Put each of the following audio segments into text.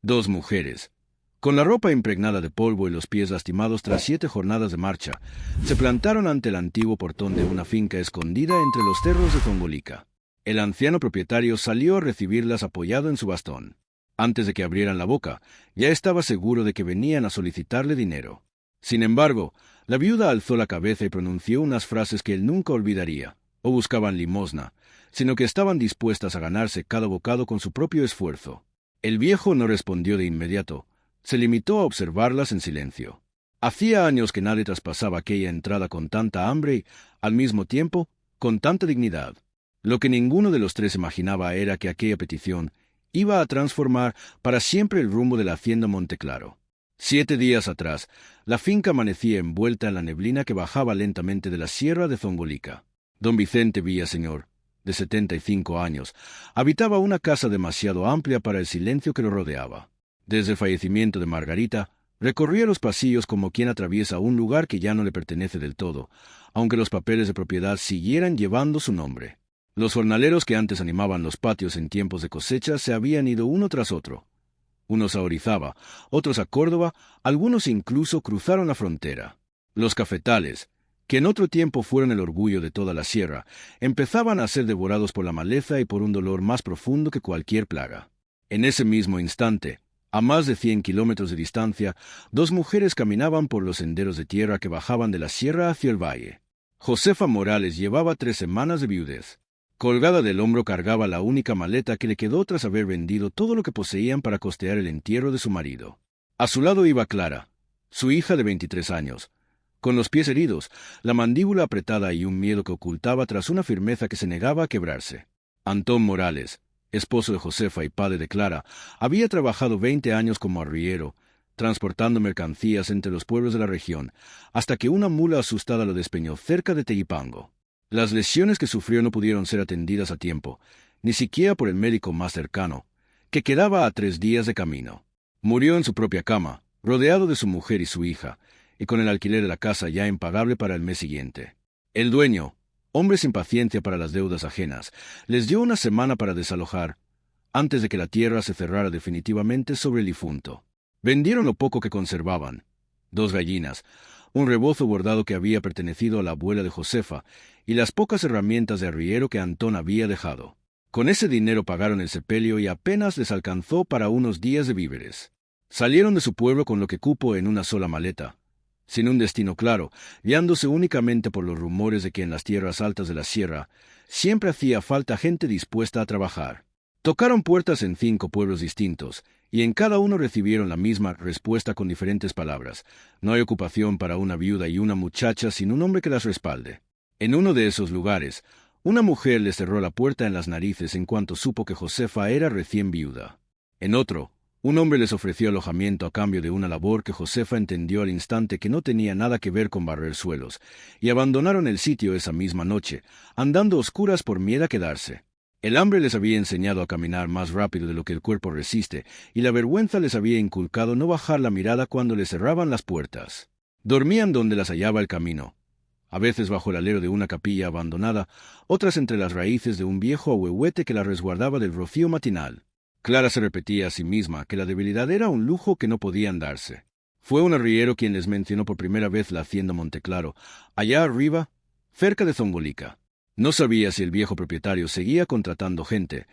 Dos mujeres, con la ropa impregnada de polvo y los pies lastimados tras 7 jornadas de marcha, se plantaron ante el antiguo portón de una finca escondida entre los cerros de Zongolica. El anciano propietario salió a recibirlas apoyado en su bastón. Antes de que abrieran la boca, ya estaba seguro de que venían a solicitarle dinero. Sin embargo, la viuda alzó la cabeza y pronunció unas frases que él nunca olvidaría. O buscaban limosna, sino que estaban dispuestas a ganarse cada bocado con su propio esfuerzo. El viejo no respondió de inmediato. Se limitó a observarlas en silencio. Hacía años que nadie traspasaba aquella entrada con tanta hambre y, al mismo tiempo, con tanta dignidad. Lo que ninguno de los tres imaginaba era que aquella petición iba a transformar para siempre el rumbo de la hacienda Monteclaro. 7 días atrás, la finca amanecía envuelta en la neblina que bajaba lentamente de la sierra de Zongolica. Don Vicente Villaseñor, de 75 años, habitaba una casa demasiado amplia para el silencio que lo rodeaba. Desde el fallecimiento de Margarita, recorría los pasillos como quien atraviesa un lugar que ya no le pertenece del todo, aunque los papeles de propiedad siguieran llevando su nombre. Los jornaleros que antes animaban los patios en tiempos de cosecha se habían ido uno tras otro. Unos a Orizaba, otros a Córdoba, algunos incluso cruzaron la frontera. Los cafetales, que en otro tiempo fueron el orgullo de toda la sierra, empezaban a ser devorados por la maleza y por un dolor más profundo que cualquier plaga. En ese mismo instante, a más de 100 kilómetros de distancia, dos mujeres caminaban por los senderos de tierra que bajaban de la sierra hacia el valle. Josefa Morales llevaba 3 semanas de viudez. Colgada del hombro cargaba la única maleta que le quedó tras haber vendido todo lo que poseían para costear el entierro de su marido. A su lado iba Clara, su hija de 23 años, con los pies heridos, la mandíbula apretada y un miedo que ocultaba tras una firmeza que se negaba a quebrarse. Antón Morales, esposo de Josefa y padre de Clara, había trabajado 20 años como arriero, transportando mercancías entre los pueblos de la región, hasta que una mula asustada lo despeñó cerca de Teguipango. Las lesiones que sufrió no pudieron ser atendidas a tiempo, ni siquiera por el médico más cercano, que quedaba a 3 días de camino. Murió en su propia cama, rodeado de su mujer y su hija, y con el alquiler de la casa ya impagable para el mes siguiente. El dueño, hombre sin paciencia para las deudas ajenas, les dio una semana para desalojar, antes de que la tierra se cerrara definitivamente sobre el difunto. Vendieron lo poco que conservaban: 2 gallinas, un rebozo bordado que había pertenecido a la abuela de Josefa, y las pocas herramientas de arriero que Antón había dejado. Con ese dinero pagaron el sepelio y apenas les alcanzó para unos días de víveres. Salieron de su pueblo con lo que cupo en una sola maleta, sin un destino claro, guiándose únicamente por los rumores de que en las tierras altas de la sierra siempre hacía falta gente dispuesta a trabajar. Tocaron puertas en 5 pueblos distintos, y en cada uno recibieron la misma respuesta con diferentes palabras: no hay ocupación para una viuda y una muchacha sin un hombre que las respalde. En uno de esos lugares, una mujer les cerró la puerta en las narices en cuanto supo que Josefa era recién viuda. En otro, un hombre les ofreció alojamiento a cambio de una labor que Josefa entendió al instante que no tenía nada que ver con barrer suelos, y abandonaron el sitio esa misma noche, andando a oscuras por miedo a quedarse. El hambre les había enseñado a caminar más rápido de lo que el cuerpo resiste, y la vergüenza les había inculcado no bajar la mirada cuando les cerraban las puertas. Dormían donde las hallaba el camino, a veces bajo el alero de una capilla abandonada, otras entre las raíces de un viejo ahuehuete que la resguardaba del rocío matinal. Clara se repetía a sí misma que la debilidad era un lujo que no podían darse. Fue un arriero quien les mencionó por primera vez la hacienda Monteclaro, allá arriba, cerca de Zongolica. No sabía si el viejo propietario seguía contratando gente,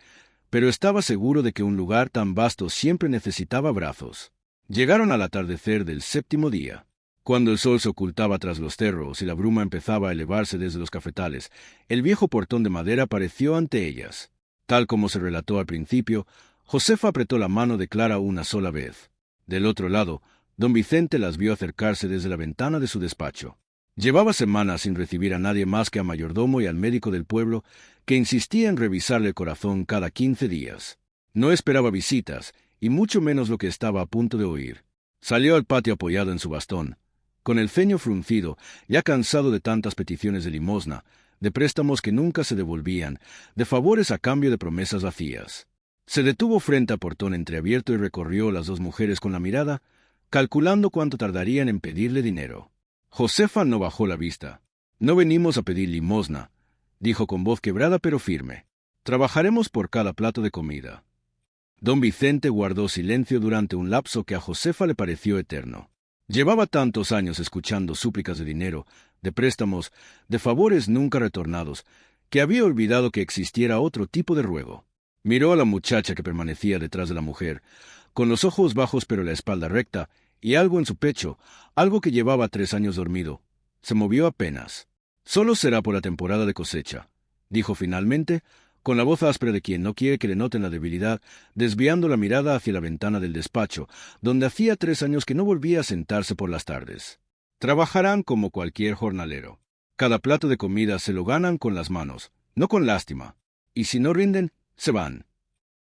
pero estaba seguro de que un lugar tan vasto siempre necesitaba brazos. Llegaron al atardecer del 7º día. Cuando el sol se ocultaba tras los cerros y la bruma empezaba a elevarse desde los cafetales, el viejo portón de madera apareció ante ellas. Tal como se relató al principio, Josefa apretó la mano de Clara una sola vez. Del otro lado, don Vicente las vio acercarse desde la ventana de su despacho. Llevaba semanas sin recibir a nadie más que a mayordomo y al médico del pueblo, que insistía en revisarle el corazón cada 15 días. No esperaba visitas, y mucho menos lo que estaba a punto de oír. Salió al patio apoyado en su bastón, con el ceño fruncido, ya cansado de tantas peticiones de limosna, de préstamos que nunca se devolvían, de favores a cambio de promesas vacías. Se detuvo frente al portón entreabierto y recorrió a las 2 mujeres con la mirada, calculando cuánto tardarían en pedirle dinero. Josefa no bajó la vista. «No venimos a pedir limosna», dijo con voz quebrada pero firme. «Trabajaremos por cada plato de comida». Don Vicente guardó silencio durante un lapso que a Josefa le pareció eterno. Llevaba tantos años escuchando súplicas de dinero, de préstamos, de favores nunca retornados, que había olvidado que existiera otro tipo de ruego. Miró a la muchacha que permanecía detrás de la mujer, con los ojos bajos pero la espalda recta, y algo en su pecho, algo que llevaba 3 años dormido. Se movió apenas. «Solo será por la temporada de cosecha», dijo finalmente, con la voz áspera de quien no quiere que le noten la debilidad, desviando la mirada hacia la ventana del despacho, donde hacía 3 años que no volvía a sentarse por las tardes. «Trabajarán como cualquier jornalero. Cada plato de comida se lo ganan con las manos, no con lástima. Y si no rinden, se van».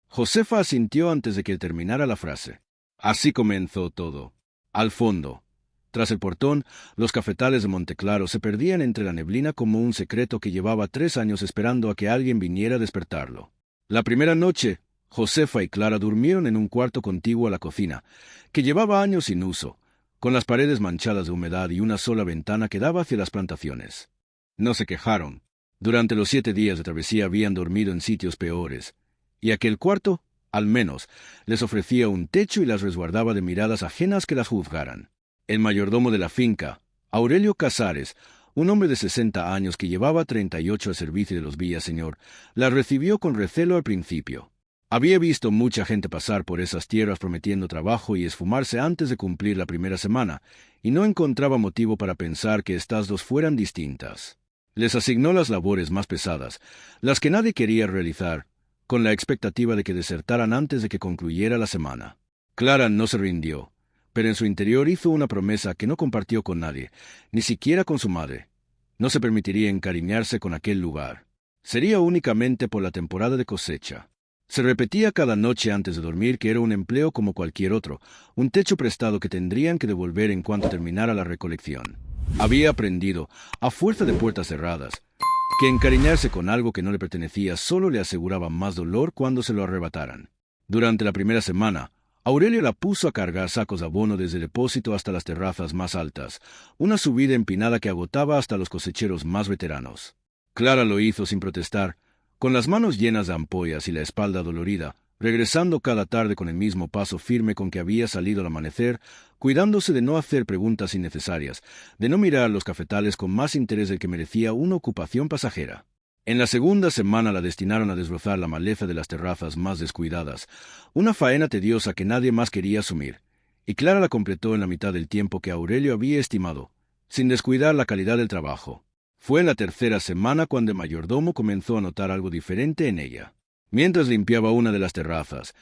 Josefa asintió antes de que terminara la frase. Así comenzó todo. Al fondo, tras el portón, los cafetales de Monteclaro se perdían entre la neblina como un secreto que llevaba 3 años esperando a que alguien viniera a despertarlo. La primera noche, Josefa y Clara durmieron en un cuarto contiguo a la cocina, que llevaba años sin uso, con las paredes manchadas de humedad y una sola ventana que daba hacia las plantaciones. No se quejaron. Durante los 7 días de travesía habían dormido en sitios peores, y aquel cuarto, al menos, les ofrecía un techo y las resguardaba de miradas ajenas que las juzgaran. El mayordomo de la finca, Aurelio Casares, un hombre de 60 años que llevaba 38 al servicio de los Villaseñor, la recibió con recelo al principio. Había visto mucha gente pasar por esas tierras prometiendo trabajo y esfumarse antes de cumplir la primera semana, y no encontraba motivo para pensar que estas dos fueran distintas. Les asignó las labores más pesadas, las que nadie quería realizar, con la expectativa de que desertaran antes de que concluyera la semana. Clara no se rindió, pero en su interior hizo una promesa que no compartió con nadie, ni siquiera con su madre. No se permitiría encariñarse con aquel lugar. Sería únicamente por la temporada de cosecha. Se repetía cada noche antes de dormir que era un empleo como cualquier otro, un techo prestado que tendrían que devolver en cuanto terminara la recolección. Había aprendido, a fuerza de puertas cerradas, que encariñarse con algo que no le pertenecía solo le aseguraba más dolor cuando se lo arrebataran. Durante la primera semana, Aurelio la puso a cargar sacos de abono desde el depósito hasta las terrazas más altas, una subida empinada que agotaba hasta los cosecheros más veteranos. Clara lo hizo sin protestar, con las manos llenas de ampollas y la espalda dolorida, regresando cada tarde con el mismo paso firme con que había salido al amanecer, cuidándose de no hacer preguntas innecesarias, de no mirar los cafetales con más interés del que merecía una ocupación pasajera. En la segunda semana la destinaron a desbrozar la maleza de las terrazas más descuidadas, una faena tediosa que nadie más quería asumir, y Clara la completó en la mitad del tiempo que Aurelio había estimado, sin descuidar la calidad del trabajo. Fue en la tercera semana cuando el mayordomo comenzó a notar algo diferente en ella. Mientras limpiaba una de las terrazas,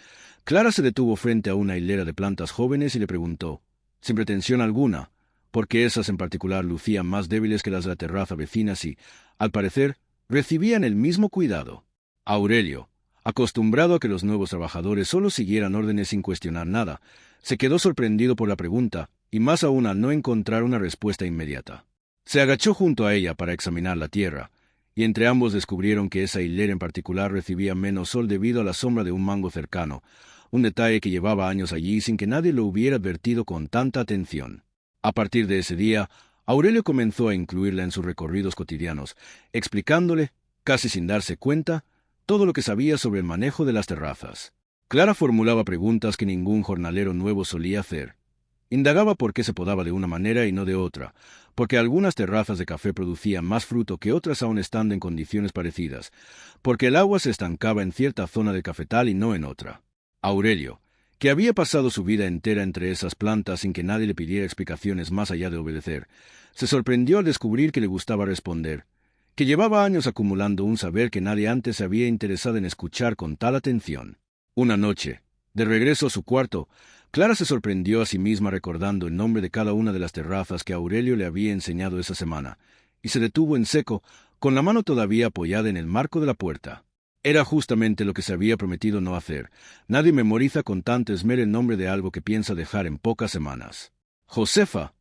Clara se detuvo frente a una hilera de plantas jóvenes y le preguntó, sin pretensión alguna, porque esas en particular lucían más débiles que las de la terraza vecina y, al parecer, recibían el mismo cuidado. Aurelio, acostumbrado a que los nuevos trabajadores solo siguieran órdenes sin cuestionar nada, se quedó sorprendido por la pregunta, y más aún al no encontrar una respuesta inmediata. Se agachó junto a ella para examinar la tierra, y entre ambos descubrieron que esa hilera en particular recibía menos sol debido a la sombra de un mango cercano, un detalle que llevaba años allí sin que nadie lo hubiera advertido con tanta atención. A partir de ese día, Aurelio comenzó a incluirla en sus recorridos cotidianos, explicándole, casi sin darse cuenta, todo lo que sabía sobre el manejo de las terrazas. Clara formulaba preguntas que ningún jornalero nuevo solía hacer. Indagaba por qué se podaba de una manera y no de otra, porque algunas terrazas de café producían más fruto que otras aun estando en condiciones parecidas, porque el agua se estancaba en cierta zona del cafetal y no en otra. Aurelio, que había pasado su vida entera entre esas plantas sin que nadie le pidiera explicaciones más allá de obedecer, se sorprendió al descubrir que le gustaba responder, que llevaba años acumulando un saber que nadie antes se había interesado en escuchar con tal atención. Una noche, de regreso a su cuarto, Clara se sorprendió a sí misma recordando el nombre de cada una de las terrazas que Aurelio le había enseñado esa semana, y se detuvo en seco, con la mano todavía apoyada en el marco de la puerta. Era justamente lo que se había prometido no hacer. Nadie memoriza con tanto esmero el nombre de algo que piensa dejar en pocas semanas. Josefa,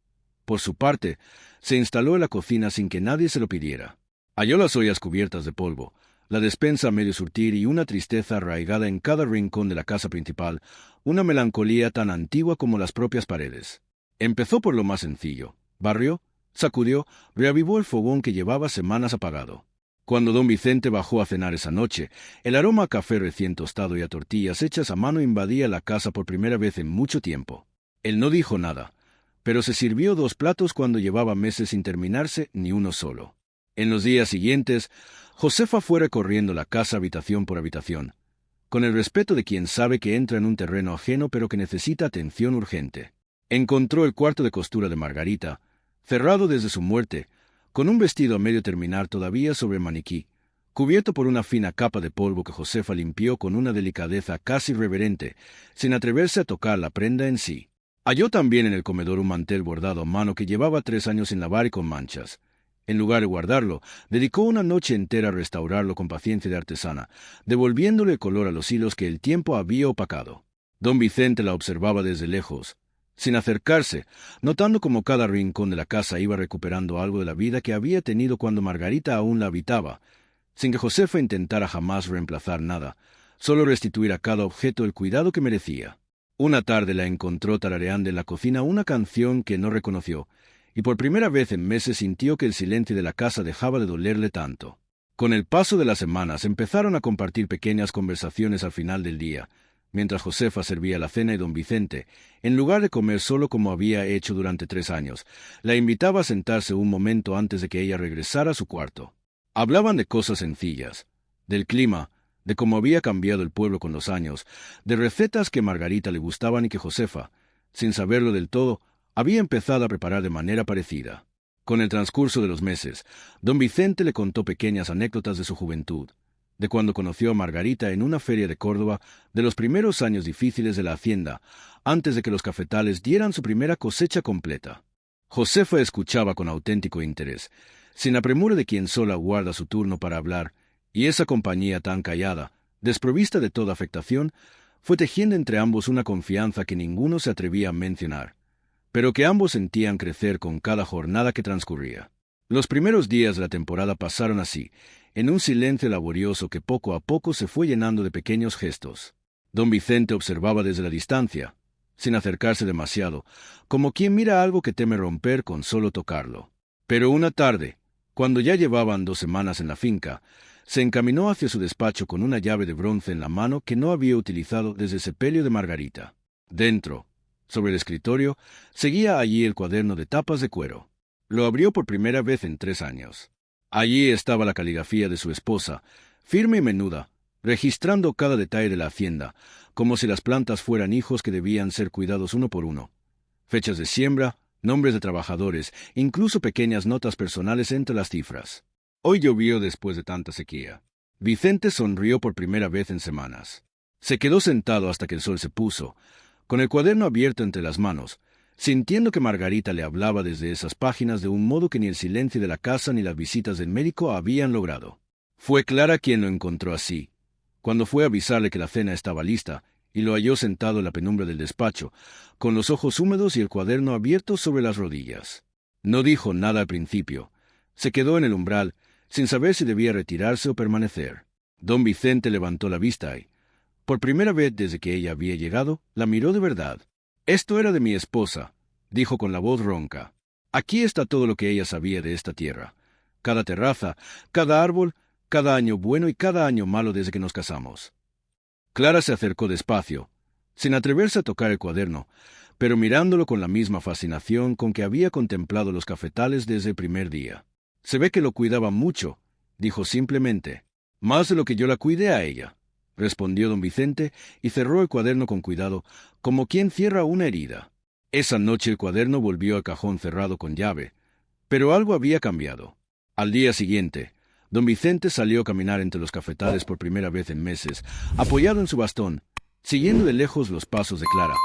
por su parte, se instaló en la cocina sin que nadie se lo pidiera. Halló las ollas cubiertas de polvo, la despensa a medio surtir y una tristeza arraigada en cada rincón de la casa principal, una melancolía tan antigua como las propias paredes. Empezó por lo más sencillo. Barrió, sacudió, reavivó el fogón que llevaba semanas apagado. Cuando don Vicente bajó a cenar esa noche, el aroma a café recién tostado y a tortillas hechas a mano invadía la casa por primera vez en mucho tiempo. Él no dijo nada, pero se sirvió 2 platos cuando llevaba meses sin terminarse ni uno solo. En los días siguientes, Josefa fue recorriendo la casa habitación por habitación, con el respeto de quien sabe que entra en un terreno ajeno pero que necesita atención urgente. Encontró el cuarto de costura de Margarita, cerrado desde su muerte, con un vestido a medio terminar todavía sobre el maniquí, cubierto por una fina capa de polvo que Josefa limpió con una delicadeza casi reverente, sin atreverse a tocar la prenda en sí. Halló también en el comedor un mantel bordado a mano que llevaba 3 años sin lavar y con manchas. En lugar de guardarlo, dedicó una noche entera a restaurarlo con paciencia de artesana, devolviéndole el color a los hilos que el tiempo había opacado. Don Vicente la observaba desde lejos, sin acercarse, notando cómo cada rincón de la casa iba recuperando algo de la vida que había tenido cuando Margarita aún la habitaba, sin que Josefa intentara jamás reemplazar nada, solo restituir a cada objeto el cuidado que merecía. Una tarde la encontró tarareando en la cocina una canción que no reconoció, y por primera vez en meses sintió que el silencio de la casa dejaba de dolerle tanto. Con el paso de las semanas empezaron a compartir pequeñas conversaciones al final del día, mientras Josefa servía la cena y don Vicente, en lugar de comer solo como había hecho durante 3 años, la invitaba a sentarse un momento antes de que ella regresara a su cuarto. Hablaban de cosas sencillas, del clima, de cómo había cambiado el pueblo con los años, de recetas que a Margarita le gustaban y que Josefa, sin saberlo del todo, había empezado a preparar de manera parecida. Con el transcurso de los meses, don Vicente le contó pequeñas anécdotas de su juventud, de cuando conoció a Margarita en una feria de Córdoba, de los primeros años difíciles de la hacienda, antes de que los cafetales dieran su primera cosecha completa. Josefa escuchaba con auténtico interés, sin la premura de quien sola guarda su turno para hablar, y esa compañía tan callada, desprovista de toda afectación, fue tejiendo entre ambos una confianza que ninguno se atrevía a mencionar, pero que ambos sentían crecer con cada jornada que transcurría. Los primeros días de la temporada pasaron así, en un silencio laborioso que poco a poco se fue llenando de pequeños gestos. Don Vicente observaba desde la distancia, sin acercarse demasiado, como quien mira algo que teme romper con solo tocarlo. Pero una tarde, cuando ya llevaban 2 semanas en la finca, se encaminó hacia su despacho con una llave de bronce en la mano que no había utilizado desde el sepelio de Margarita. Dentro, sobre el escritorio, seguía allí el cuaderno de tapas de cuero. Lo abrió por primera vez en 3 años. Allí estaba la caligrafía de su esposa, firme y menuda, registrando cada detalle de la hacienda, como si las plantas fueran hijos que debían ser cuidados uno por uno. Fechas de siembra, nombres de trabajadores, incluso pequeñas notas personales entre las cifras. Hoy llovió después de tanta sequía. Vicente sonrió por primera vez en semanas. Se quedó sentado hasta que el sol se puso, con el cuaderno abierto entre las manos, sintiendo que Margarita le hablaba desde esas páginas de un modo que ni el silencio de la casa ni las visitas del médico habían logrado. Fue Clara quien lo encontró así, cuando fue a avisarle que la cena estaba lista, y lo halló sentado en la penumbra del despacho, con los ojos húmedos y el cuaderno abierto sobre las rodillas. No dijo nada al principio. Se quedó en el umbral, sin saber si debía retirarse o permanecer. Don Vicente levantó la vista y, por primera vez desde que ella había llegado, la miró de verdad. «Esto era de mi esposa», dijo con la voz ronca. «Aquí está todo lo que ella sabía de esta tierra. Cada terraza, cada árbol, cada año bueno y cada año malo desde que nos casamos». Clara se acercó despacio, sin atreverse a tocar el cuaderno, pero mirándolo con la misma fascinación con que había contemplado los cafetales desde el primer día. «Se ve que lo cuidaba mucho», dijo simplemente. «Más de lo que yo la cuidé a ella», respondió don Vicente y cerró el cuaderno con cuidado, como quien cierra una herida. Esa noche el cuaderno volvió al cajón cerrado con llave, pero algo había cambiado. Al día siguiente, don Vicente salió a caminar entre los cafetales por primera vez en meses, apoyado en su bastón, siguiendo de lejos los pasos de Clara,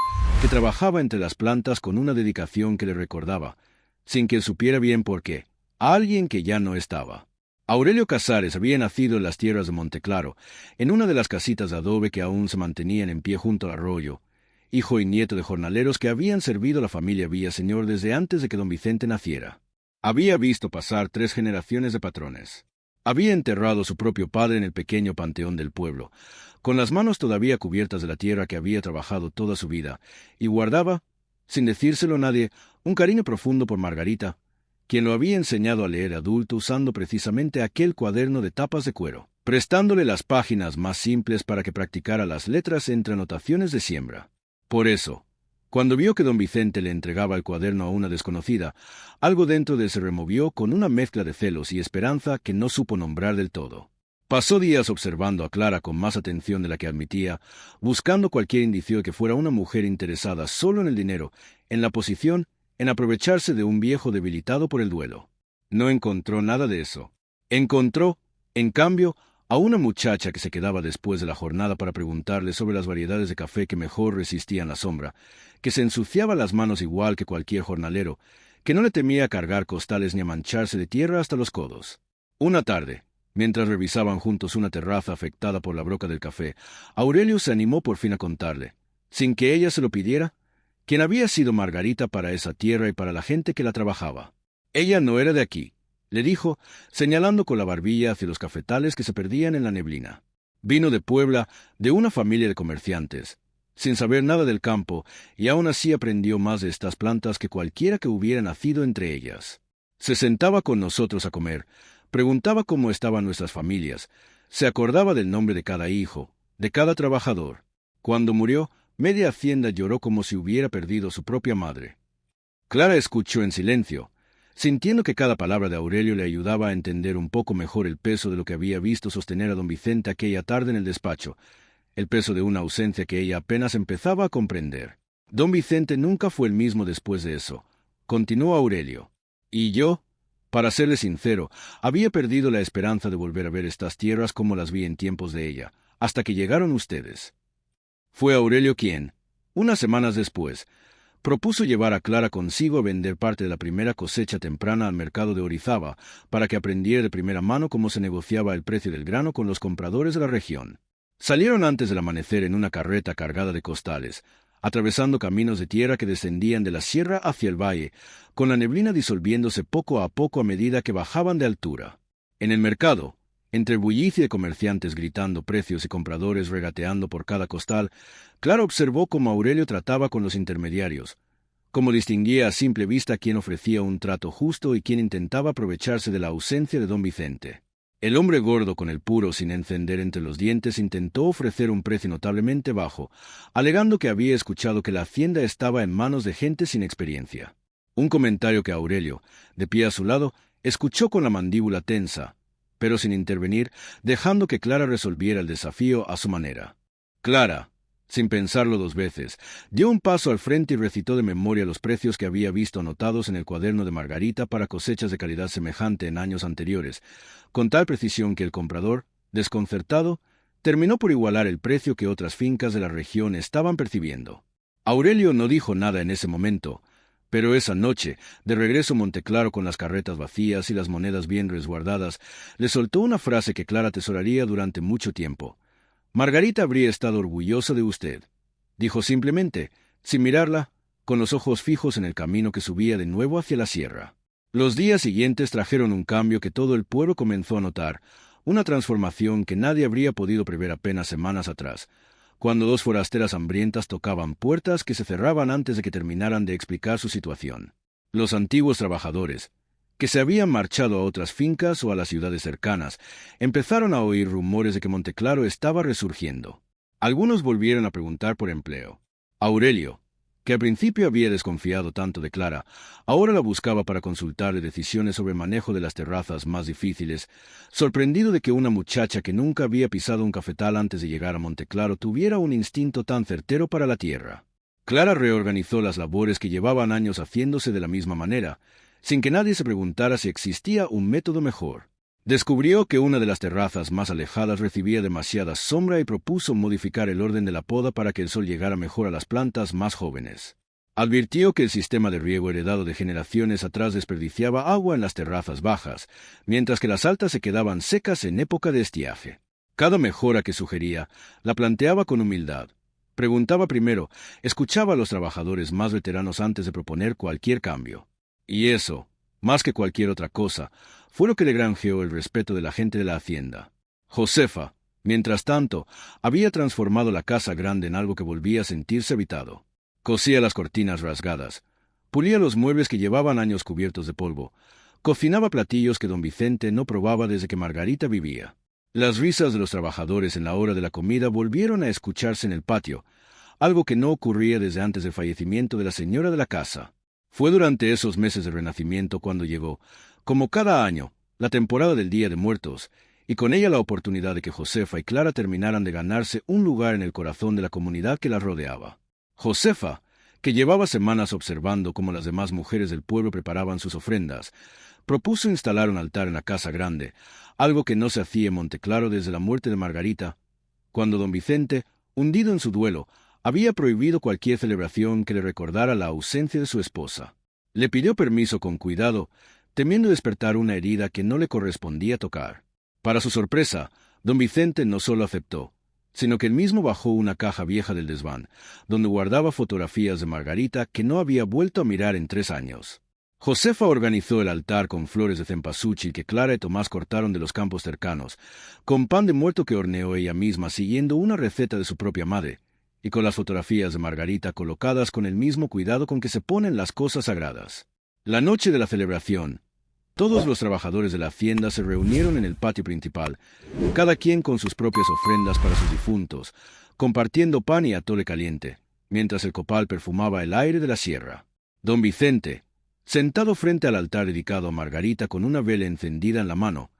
que trabajaba entre las plantas con una dedicación que le recordaba, sin que él supiera bien por qué, a alguien que ya no estaba. Aurelio Casares había nacido en las tierras de Monteclaro, en una de las casitas de adobe que aún se mantenían en pie junto al arroyo, hijo y nieto de jornaleros que habían servido a la familia Villaseñor desde antes de que don Vicente naciera. Había visto pasar 3 generaciones de patrones. Había enterrado a su propio padre en el pequeño panteón del pueblo, con las manos todavía cubiertas de la tierra que había trabajado toda su vida, y guardaba, sin decírselo a nadie, un cariño profundo por Margarita, quien lo había enseñado a leer adulto usando precisamente aquel cuaderno de tapas de cuero, prestándole las páginas más simples para que practicara las letras entre anotaciones de siembra. Por eso, cuando vio que don Vicente le entregaba el cuaderno a una desconocida, algo dentro de él se removió con una mezcla de celos y esperanza que no supo nombrar del todo. Pasó días observando a Clara con más atención de la que admitía, buscando cualquier indicio de que fuera una mujer interesada solo en el dinero, en la posición, en aprovecharse de un viejo debilitado por el duelo. No encontró nada de eso. Encontró, en cambio, a una muchacha que se quedaba después de la jornada para preguntarle sobre las variedades de café que mejor resistían la sombra, que se ensuciaba las manos igual que cualquier jornalero, que no le temía cargar costales ni a mancharse de tierra hasta los codos. Una tarde, mientras revisaban juntos una terraza afectada por la broca del café, Aurelio se animó por fin a contarle, sin que ella se lo pidiera, quién había sido Margarita para esa tierra y para la gente que la trabajaba. Ella no era de aquí, le dijo, señalando con la barbilla hacia los cafetales que se perdían en la neblina. Vino de Puebla, de una familia de comerciantes, sin saber nada del campo, y aún así aprendió más de estas plantas que cualquiera que hubiera nacido entre ellas. Se sentaba con nosotros a comer, preguntaba cómo estaban nuestras familias, se acordaba del nombre de cada hijo, de cada trabajador. Cuando murió, media hacienda lloró como si hubiera perdido su propia madre. Clara escuchó en silencio, sintiendo que cada palabra de Aurelio le ayudaba a entender un poco mejor el peso de lo que había visto sostener a don Vicente aquella tarde en el despacho, el peso de una ausencia que ella apenas empezaba a comprender. Don Vicente nunca fue el mismo después de eso, continuó Aurelio. Y yo, para serle sincero, había perdido la esperanza de volver a ver estas tierras como las vi en tiempos de ella, hasta que llegaron ustedes. Fue Aurelio quien, unas semanas después, propuso llevar a Clara consigo a vender parte de la primera cosecha temprana al mercado de Orizaba, para que aprendiera de primera mano cómo se negociaba el precio del grano con los compradores de la región. Salieron antes del amanecer en una carreta cargada de costales, atravesando caminos de tierra que descendían de la sierra hacia el valle, con la neblina disolviéndose poco a medida que bajaban de altura. En el mercado, entre el bullicio de comerciantes gritando precios y compradores regateando por cada costal, Clara observó cómo Aurelio trataba con los intermediarios, cómo distinguía a simple vista quién ofrecía un trato justo y quién intentaba aprovecharse de la ausencia de don Vicente. El hombre gordo con el puro sin encender entre los dientes intentó ofrecer un precio notablemente bajo, alegando que había escuchado que la hacienda estaba en manos de gente sin experiencia. Un comentario que Aurelio, de pie a su lado, escuchó con la mandíbula tensa, pero sin intervenir, dejando que Clara resolviera el desafío a su manera. Clara, sin pensarlo dos veces, dio un paso al frente y recitó de memoria los precios que había visto anotados en el cuaderno de Margarita para cosechas de calidad semejante en años anteriores, con tal precisión que el comprador, desconcertado, terminó por igualar el precio que otras fincas de la región estaban percibiendo. Aurelio no dijo nada en ese momento, pero esa noche, de regreso a Monteclaro con las carretas vacías y las monedas bien resguardadas, le soltó una frase que Clara atesoraría durante mucho tiempo. Margarita habría estado orgullosa de usted, dijo simplemente, sin mirarla, con los ojos fijos en el camino que subía de nuevo hacia la sierra. Los días siguientes trajeron un cambio que todo el pueblo comenzó a notar, una transformación que nadie habría podido prever apenas semanas atrás, cuando dos forasteras hambrientas tocaban puertas que se cerraban antes de que terminaran de explicar su situación. Los antiguos trabajadores, que se habían marchado a otras fincas o a las ciudades cercanas, empezaron a oír rumores de que Monteclaro estaba resurgiendo. Algunos volvieron a preguntar por empleo. Aurelio, que al principio había desconfiado tanto de Clara, ahora la buscaba para consultarle decisiones sobre el manejo de las terrazas más difíciles, sorprendido de que una muchacha que nunca había pisado un cafetal antes de llegar a Monteclaro tuviera un instinto tan certero para la tierra. Clara reorganizó las labores que llevaban años haciéndose de la misma manera, sin que nadie se preguntara si existía un método mejor. Descubrió que una de las terrazas más alejadas recibía demasiada sombra y propuso modificar el orden de la poda para que el sol llegara mejor a las plantas más jóvenes. Advirtió que el sistema de riego heredado de generaciones atrás desperdiciaba agua en las terrazas bajas, mientras que las altas se quedaban secas en época de estiaje. Cada mejora que sugería, la planteaba con humildad. Preguntaba primero, escuchaba a los trabajadores más veteranos antes de proponer cualquier cambio. Y eso, más que cualquier otra cosa, fue lo que le granjeó el respeto de la gente de la hacienda. Josefa, mientras tanto, había transformado la casa grande en algo que volvía a sentirse habitado. Cosía las cortinas rasgadas, pulía los muebles que llevaban años cubiertos de polvo, cocinaba platillos que don Vicente no probaba desde que Margarita vivía. Las risas de los trabajadores en la hora de la comida volvieron a escucharse en el patio, algo que no ocurría desde antes del fallecimiento de la señora de la casa. Fue durante esos meses de renacimiento cuando llegó, como cada año, la temporada del Día de Muertos, y con ella la oportunidad de que Josefa y Clara terminaran de ganarse un lugar en el corazón de la comunidad que las rodeaba. Josefa, que llevaba semanas observando cómo las demás mujeres del pueblo preparaban sus ofrendas, propuso instalar un altar en la casa grande, algo que no se hacía en Monteclaro desde la muerte de Margarita, cuando don Vicente, hundido en su duelo, había prohibido cualquier celebración que le recordara la ausencia de su esposa. Le pidió permiso con cuidado, temiendo despertar una herida que no le correspondía tocar. Para su sorpresa, don Vicente no solo aceptó, sino que él mismo bajó una caja vieja del desván, donde guardaba fotografías de Margarita que no había vuelto a mirar en 3 años. Josefa organizó el altar con flores de cempasúchil que Clara y Tomás cortaron de los campos cercanos, con pan de muerto que horneó ella misma siguiendo una receta de su propia madre, y con las fotografías de Margarita colocadas con el mismo cuidado con que se ponen las cosas sagradas. La noche de la celebración, todos los trabajadores de la hacienda se reunieron en el patio principal, cada quien con sus propias ofrendas para sus difuntos, compartiendo pan y atole caliente, mientras el copal perfumaba el aire de la sierra. Don Vicente, sentado frente al altar dedicado a Margarita con una vela encendida en la mano,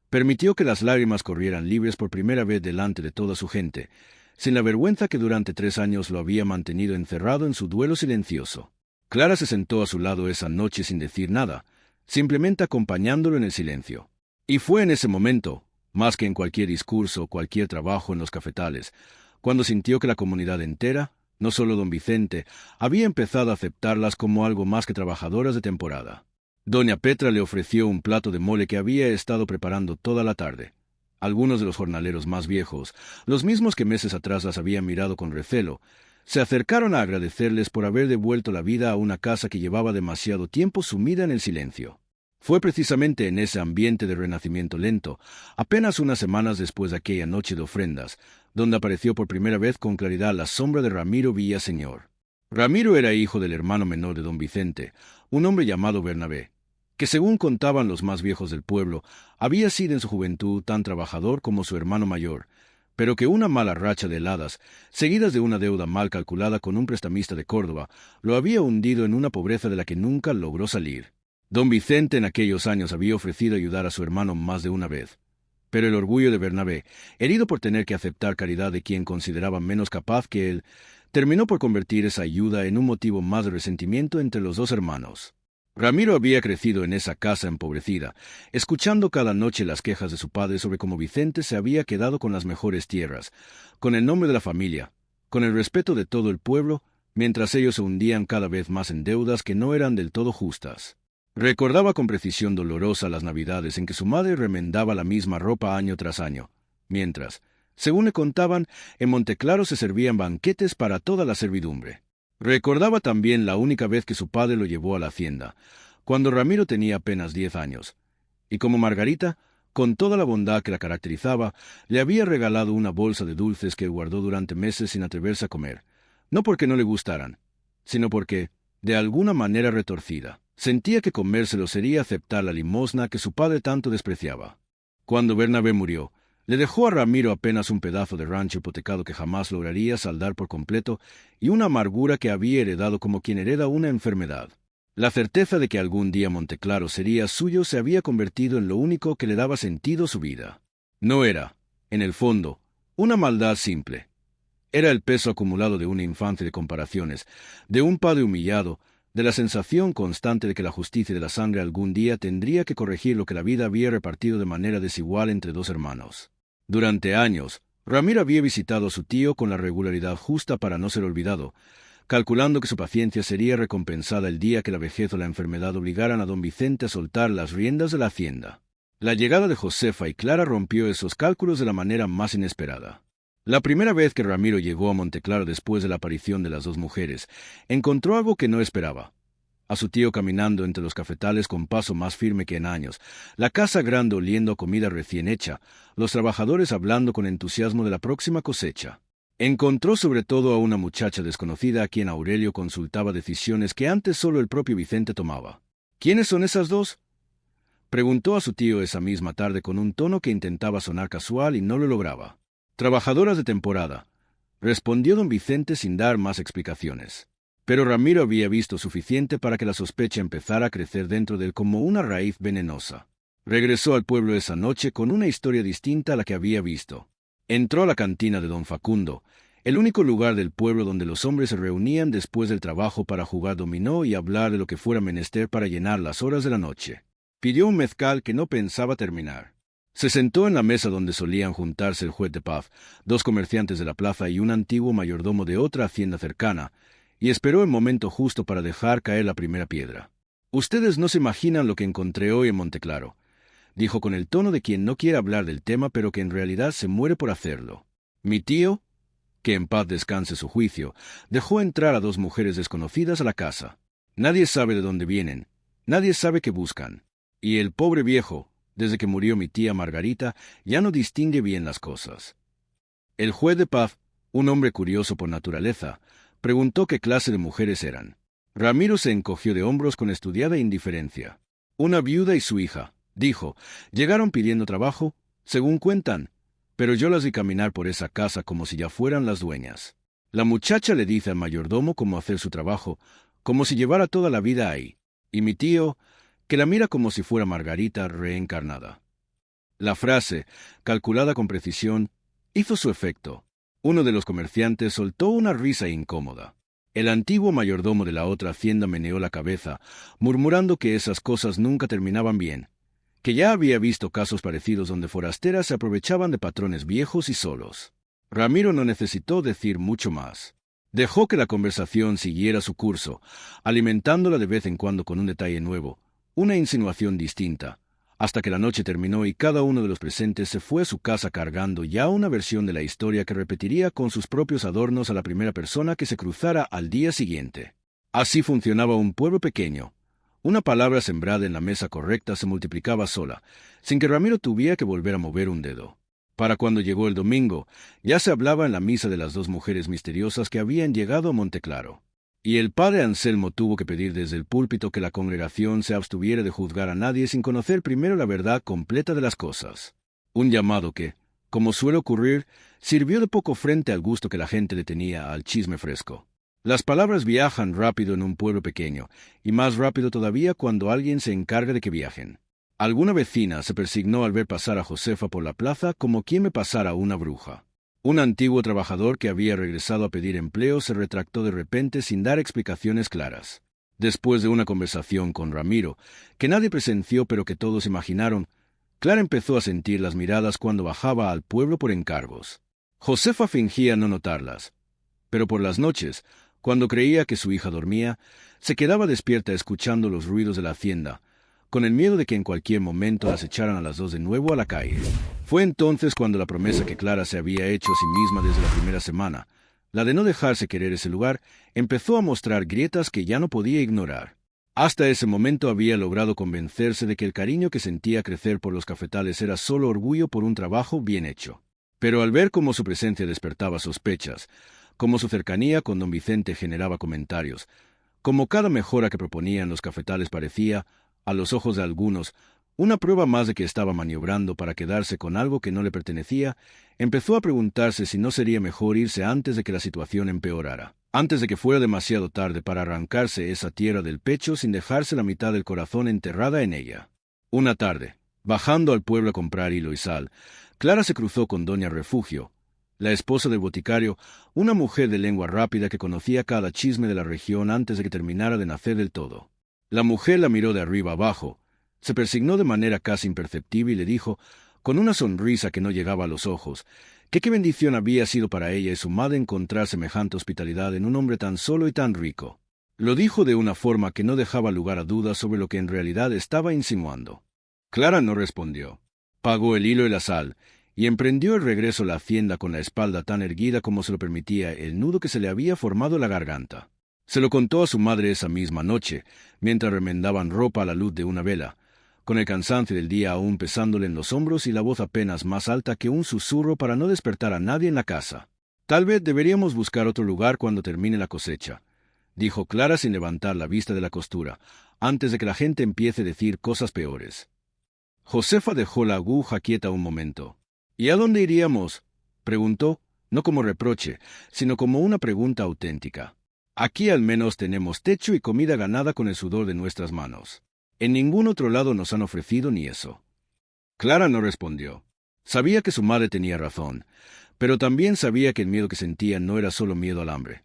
permitió que las lágrimas corrieran libres por primera vez delante de toda su gente, sin la vergüenza que durante 3 años lo había mantenido encerrado en su duelo silencioso. Clara se sentó a su lado esa noche sin decir nada, simplemente acompañándolo en el silencio. Y fue en ese momento, más que en cualquier discurso o cualquier trabajo en los cafetales, cuando sintió que la comunidad entera, no solo don Vicente, había empezado a aceptarlas como algo más que trabajadoras de temporada. Doña Petra le ofreció un plato de mole que había estado preparando toda la tarde. Algunos de los jornaleros más viejos, los mismos que meses atrás las habían mirado con recelo, se acercaron a agradecerles por haber devuelto la vida a una casa que llevaba demasiado tiempo sumida en el silencio. Fue precisamente en ese ambiente de renacimiento lento, apenas unas semanas después de aquella noche de ofrendas, donde apareció por primera vez con claridad la sombra de Ramiro Villaseñor. Ramiro era hijo del hermano menor de don Vicente, un hombre llamado Bernabé, que según contaban los más viejos del pueblo, había sido en su juventud tan trabajador como su hermano mayor, pero que una mala racha de heladas, seguidas de una deuda mal calculada con un prestamista de Córdoba, lo había hundido en una pobreza de la que nunca logró salir. Don Vicente en aquellos años había ofrecido ayudar a su hermano más de una vez, pero el orgullo de Bernabé, herido por tener que aceptar caridad de quien consideraba menos capaz que él, terminó por convertir esa ayuda en un motivo más de resentimiento entre los dos hermanos. Ramiro había crecido en esa casa empobrecida, escuchando cada noche las quejas de su padre sobre cómo Vicente se había quedado con las mejores tierras, con el nombre de la familia, con el respeto de todo el pueblo, mientras ellos se hundían cada vez más en deudas que no eran del todo justas. Recordaba con precisión dolorosa las navidades en que su madre remendaba la misma ropa año tras año, mientras, según le contaban, en Monteclaro se servían banquetes para toda la servidumbre. Recordaba también la única vez que su padre lo llevó a la hacienda, cuando Ramiro tenía apenas 10 años, y como Margarita, con toda la bondad que la caracterizaba, le había regalado una bolsa de dulces que guardó durante meses sin atreverse a comer, no porque no le gustaran, sino porque, de alguna manera retorcida, sentía que comérselo sería aceptar la limosna que su padre tanto despreciaba. Cuando Bernabé murió, le dejó a Ramiro apenas un pedazo de rancho hipotecado que jamás lograría saldar por completo y una amargura que había heredado como quien hereda una enfermedad. La certeza de que algún día Monteclaro sería suyo se había convertido en lo único que le daba sentido a su vida. No era, en el fondo, una maldad simple. Era el peso acumulado de una infancia de comparaciones, de un padre humillado, de la sensación constante de que la justicia de la sangre algún día tendría que corregir lo que la vida había repartido de manera desigual entre dos hermanos. Durante años, Ramiro había visitado a su tío con la regularidad justa para no ser olvidado, calculando que su paciencia sería recompensada el día que la vejez o la enfermedad obligaran a don Vicente a soltar las riendas de la hacienda. La llegada de Josefa y Clara rompió esos cálculos de la manera más inesperada. La primera vez que Ramiro llegó a Monteclaro después de la aparición de las dos mujeres, encontró algo que no esperaba. A su tío caminando entre los cafetales con paso más firme que en años, la casa grande oliendo a comida recién hecha, los trabajadores hablando con entusiasmo de la próxima cosecha. Encontró sobre todo a una muchacha desconocida a quien Aurelio consultaba decisiones que antes solo el propio Vicente tomaba. ¿Quiénes son esas dos?, preguntó a su tío esa misma tarde con un tono que intentaba sonar casual y no lo lograba. Trabajadoras de temporada, respondió don Vicente sin dar más explicaciones. Pero Ramiro había visto suficiente para que la sospecha empezara a crecer dentro de él como una raíz venenosa. Regresó al pueblo esa noche con una historia distinta a la que había visto. Entró a la cantina de don Facundo, el único lugar del pueblo donde los hombres se reunían después del trabajo para jugar dominó y hablar de lo que fuera menester para llenar las horas de la noche. Pidió un mezcal que no pensaba terminar. Se sentó en la mesa donde solían juntarse el juez de paz, dos comerciantes de la plaza y un antiguo mayordomo de otra hacienda cercana, y esperó el momento justo para dejar caer la primera piedra. «Ustedes no se imaginan lo que encontré hoy en Monteclaro», dijo con el tono de quien no quiere hablar del tema pero que en realidad se muere por hacerlo. «Mi tío, que en paz descanse su juicio, dejó entrar a dos mujeres desconocidas a la casa. Nadie sabe de dónde vienen, nadie sabe qué buscan. Y el pobre viejo, desde que murió mi tía Margarita, ya no distingue bien las cosas». El juez de paz, un hombre curioso por naturaleza, preguntó qué clase de mujeres eran. Ramiro se encogió de hombros con estudiada indiferencia. «Una viuda y su hija», dijo, «llegaron pidiendo trabajo, según cuentan, pero yo las vi caminar por esa casa como si ya fueran las dueñas. La muchacha le dice al mayordomo cómo hacer su trabajo, como si llevara toda la vida ahí, y mi tío, que la mira como si fuera Margarita reencarnada». La frase, calculada con precisión, hizo su efecto. Uno de los comerciantes soltó una risa incómoda. El antiguo mayordomo de la otra hacienda meneó la cabeza, murmurando que esas cosas nunca terminaban bien, que ya había visto casos parecidos donde forasteras se aprovechaban de patrones viejos y solos. Ramiro no necesitó decir mucho más. Dejó que la conversación siguiera su curso, alimentándola de vez en cuando con un detalle nuevo, una insinuación distinta, hasta que la noche terminó y cada uno de los presentes se fue a su casa cargando ya una versión de la historia que repetiría con sus propios adornos a la primera persona que se cruzara al día siguiente. Así funcionaba un pueblo pequeño. Una palabra sembrada en la mesa correcta se multiplicaba sola, sin que Ramiro tuviera que volver a mover un dedo. Para cuando llegó el domingo, ya se hablaba en la misa de las dos mujeres misteriosas que habían llegado a Monteclaro. Y el padre Anselmo tuvo que pedir desde el púlpito que la congregación se abstuviera de juzgar a nadie sin conocer primero la verdad completa de las cosas. Un llamado que, como suele ocurrir, sirvió de poco frente al gusto que la gente le tenía al chisme fresco. Las palabras viajan rápido en un pueblo pequeño, y más rápido todavía cuando alguien se encarga de que viajen. Alguna vecina se persignó al ver pasar a Josefa por la plaza como quien me pasara una bruja. Un antiguo trabajador que había regresado a pedir empleo se retractó de repente sin dar explicaciones claras. Después de una conversación con Ramiro, que nadie presenció pero que todos imaginaron, Clara empezó a sentir las miradas cuando bajaba al pueblo por encargos. Josefa fingía no notarlas, pero por las noches, cuando creía que su hija dormía, se quedaba despierta escuchando los ruidos de la hacienda, con el miedo de que en cualquier momento las echaran a las dos de nuevo a la calle. Fue entonces cuando la promesa que Clara se había hecho a sí misma desde la primera semana, la de no dejarse querer ese lugar, empezó a mostrar grietas que ya no podía ignorar. Hasta ese momento había logrado convencerse de que el cariño que sentía crecer por los cafetales era solo orgullo por un trabajo bien hecho. Pero al ver cómo su presencia despertaba sospechas, cómo su cercanía con don Vicente generaba comentarios, cómo cada mejora que proponían los cafetales parecía, a los ojos de algunos, una prueba más de que estaba maniobrando para quedarse con algo que no le pertenecía, empezó a preguntarse si no sería mejor irse antes de que la situación empeorara, antes de que fuera demasiado tarde para arrancarse esa tierra del pecho sin dejarse la mitad del corazón enterrada en ella. Una tarde, bajando al pueblo a comprar hilo y sal, Clara se cruzó con doña Refugio, la esposa del boticario, una mujer de lengua rápida que conocía cada chisme de la región antes de que terminara de nacer del todo. La mujer la miró de arriba abajo, se persignó de manera casi imperceptible y le dijo, con una sonrisa que no llegaba a los ojos, que qué bendición había sido para ella y su madre encontrar semejante hospitalidad en un hombre tan solo y tan rico. Lo dijo de una forma que no dejaba lugar a dudas sobre lo que en realidad estaba insinuando. Clara no respondió. Pagó el hilo y la sal, y emprendió el regreso a la hacienda con la espalda tan erguida como se lo permitía el nudo que se le había formado en la garganta. Se lo contó a su madre esa misma noche, mientras remendaban ropa a la luz de una vela, con el cansancio del día aún pesándole en los hombros y la voz apenas más alta que un susurro para no despertar a nadie en la casa. Tal vez deberíamos buscar otro lugar cuando termine la cosecha, dijo Clara sin levantar la vista de la costura, antes de que la gente empiece a decir cosas peores. Josefa dejó la aguja quieta un momento. ¿Y a dónde iríamos?, preguntó, no como reproche, sino como una pregunta auténtica. Aquí al menos tenemos techo y comida ganada con el sudor de nuestras manos. En ningún otro lado nos han ofrecido ni eso. Clara no respondió. Sabía que su madre tenía razón, pero también sabía que el miedo que sentía no era solo miedo al hambre.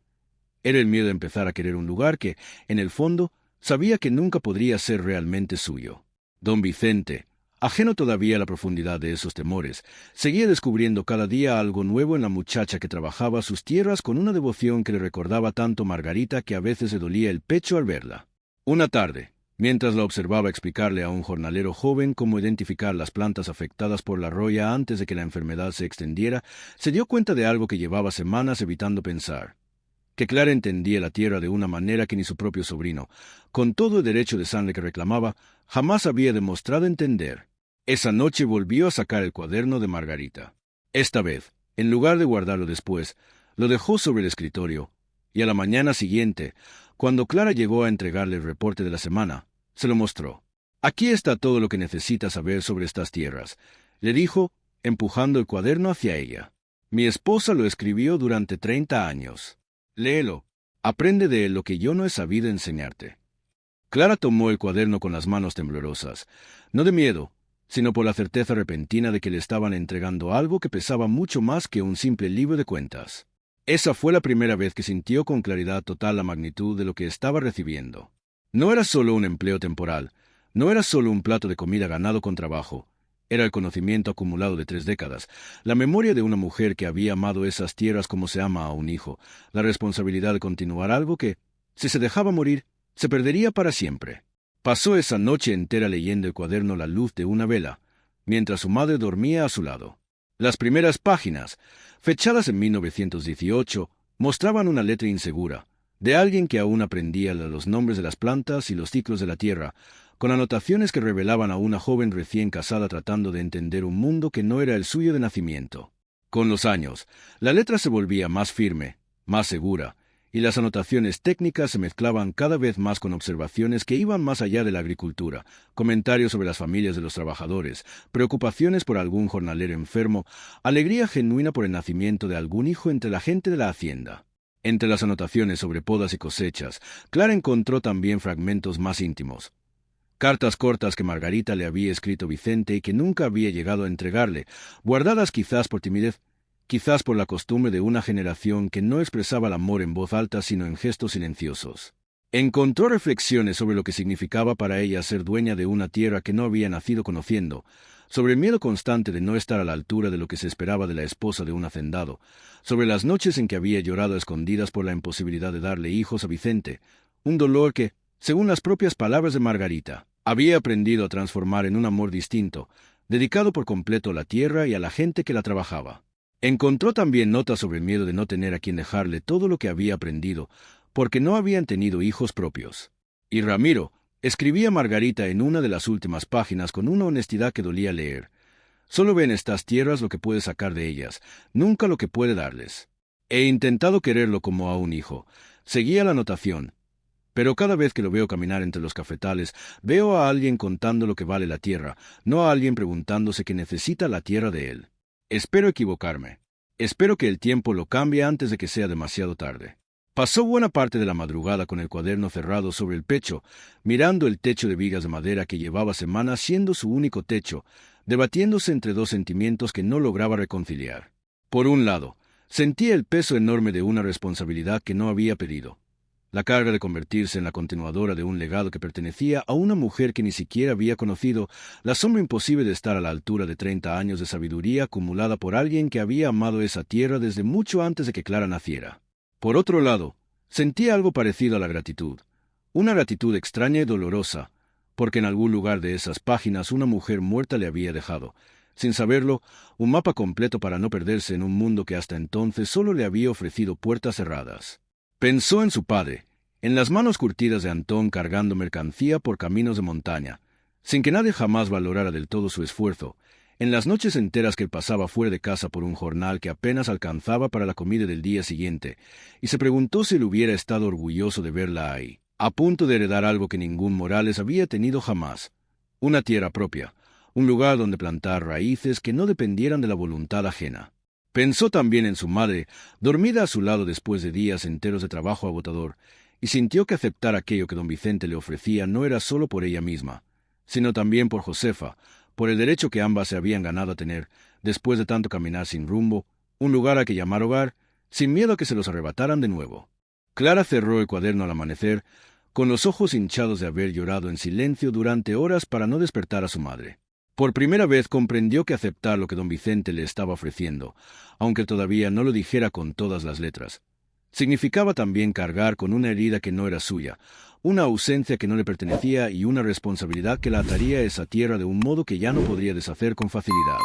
Era el miedo de empezar a querer un lugar que, en el fondo, sabía que nunca podría ser realmente suyo. Don Vicente, ajeno todavía a la profundidad de esos temores, seguía descubriendo cada día algo nuevo en la muchacha que trabajaba sus tierras con una devoción que le recordaba tanto a Margarita que a veces le dolía el pecho al verla. Una tarde, mientras la observaba explicarle a un jornalero joven cómo identificar las plantas afectadas por la roya antes de que la enfermedad se extendiera, se dio cuenta de algo que llevaba semanas evitando pensar. Que Clara entendía la tierra de una manera que ni su propio sobrino, con todo el derecho de sangre que reclamaba, jamás había demostrado entender. Esa noche volvió a sacar el cuaderno de Margarita. Esta vez, en lugar de guardarlo después, lo dejó sobre el escritorio, y a la mañana siguiente, cuando Clara llegó a entregarle el reporte de la semana, se lo mostró. «Aquí está todo lo que necesita saber sobre estas tierras», le dijo, empujando el cuaderno hacia ella. «Mi esposa lo escribió durante 30 años. Léelo. Aprende de él lo que yo no he sabido enseñarte». Clara tomó el cuaderno con las manos temblorosas, no de miedo, sino por la certeza repentina de que le estaban entregando algo que pesaba mucho más que un simple libro de cuentas. Esa fue la primera vez que sintió con claridad total la magnitud de lo que estaba recibiendo. No era solo un empleo temporal, no era solo un plato de comida ganado con trabajo, era el conocimiento acumulado de 3 décadas, la memoria de una mujer que había amado esas tierras como se ama a un hijo, la responsabilidad de continuar algo que, si se dejaba morir, se perdería para siempre. Pasó esa noche entera leyendo el cuaderno a la luz de una vela, mientras su madre dormía a su lado. Las primeras páginas, fechadas en 1918, mostraban una letra insegura, de alguien que aún aprendía los nombres de las plantas y los ciclos de la tierra, con anotaciones que revelaban a una joven recién casada tratando de entender un mundo que no era el suyo de nacimiento. Con los años, la letra se volvía más firme, más segura, y las anotaciones técnicas se mezclaban cada vez más con observaciones que iban más allá de la agricultura, comentarios sobre las familias de los trabajadores, preocupaciones por algún jornalero enfermo, alegría genuina por el nacimiento de algún hijo entre la gente de la hacienda. Entre las anotaciones sobre podas y cosechas, Clara encontró también fragmentos más íntimos. Cartas cortas que Margarita le había escrito Vicente y que nunca había llegado a entregarle, guardadas quizás por timidez, quizás por la costumbre de una generación que no expresaba el amor en voz alta sino en gestos silenciosos. Encontró reflexiones sobre lo que significaba para ella ser dueña de una tierra que no había nacido conociendo, sobre el miedo constante de no estar a la altura de lo que se esperaba de la esposa de un hacendado, sobre las noches en que había llorado a escondidas por la imposibilidad de darle hijos a Vicente, un dolor que, según las propias palabras de Margarita, había aprendido a transformar en un amor distinto, dedicado por completo a la tierra y a la gente que la trabajaba. Encontró también notas sobre el miedo de no tener a quien dejarle todo lo que había aprendido, porque no habían tenido hijos propios. Y Ramiro, escribía Margarita en una de las últimas páginas con una honestidad que dolía leer. Solo ve en estas tierras lo que puede sacar de ellas, nunca lo que puede darles. He intentado quererlo como a un hijo. Seguía la anotación. Pero cada vez que lo veo caminar entre los cafetales, veo a alguien contando lo que vale la tierra, no a alguien preguntándose qué necesita la tierra de él. Espero equivocarme. Espero que el tiempo lo cambie antes de que sea demasiado tarde. Pasó buena parte de la madrugada con el cuaderno cerrado sobre el pecho, mirando el techo de vigas de madera que llevaba semanas siendo su único techo, debatiéndose entre dos sentimientos que no lograba reconciliar. Por un lado, sentía el peso enorme de una responsabilidad que no había pedido. La carga de convertirse en la continuadora de un legado que pertenecía a una mujer que ni siquiera había conocido, la sombra imposible de estar a la altura de 30 años de sabiduría acumulada por alguien que había amado esa tierra desde mucho antes de que Clara naciera. Por otro lado, sentía algo parecido a la gratitud, una gratitud extraña y dolorosa, porque en algún lugar de esas páginas una mujer muerta le había dejado, sin saberlo, un mapa completo para no perderse en un mundo que hasta entonces solo le había ofrecido puertas cerradas. Pensó en su padre, en las manos curtidas de Antón cargando mercancía por caminos de montaña, sin que nadie jamás valorara del todo su esfuerzo, En las noches enteras que pasaba fuera de casa por un jornal que apenas alcanzaba para la comida del día siguiente, y se preguntó si él hubiera estado orgulloso de verla ahí, a punto de heredar algo que ningún Morales había tenido jamás: una tierra propia, un lugar donde plantar raíces que no dependieran de la voluntad ajena. Pensó también en su madre, dormida a su lado después de días enteros de trabajo agotador, y sintió que aceptar aquello que don Vicente le ofrecía no era solo por ella misma, sino también por Josefa, por el derecho que ambas se habían ganado a tener, después de tanto caminar sin rumbo, un lugar a que llamar hogar, sin miedo a que se los arrebataran de nuevo. Clara cerró el cuaderno al amanecer, con los ojos hinchados de haber llorado en silencio durante horas para no despertar a su madre. Por primera vez comprendió que aceptar lo que don Vicente le estaba ofreciendo, aunque todavía no lo dijera con todas las letras, significaba también cargar con una herida que no era suya, una ausencia que no le pertenecía y una responsabilidad que la ataría a esa tierra de un modo que ya no podría deshacer con facilidad.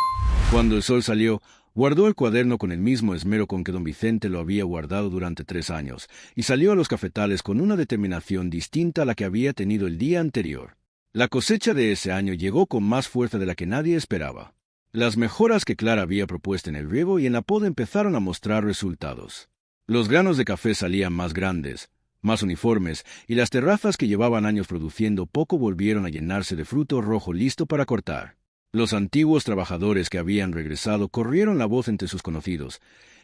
Cuando el sol salió, guardó el cuaderno con el mismo esmero con que don Vicente lo había guardado durante 3 años, y salió a los cafetales con una determinación distinta a la que había tenido el día anterior. La cosecha de ese año llegó con más fuerza de la que nadie esperaba. Las mejoras que Clara había propuesto en el riego y en la poda empezaron a mostrar resultados. Los granos de café salían más grandes, más uniformes, y las terrazas que llevaban años produciendo poco volvieron a llenarse de fruto rojo listo para cortar. Los antiguos trabajadores que habían regresado corrieron la voz entre sus conocidos,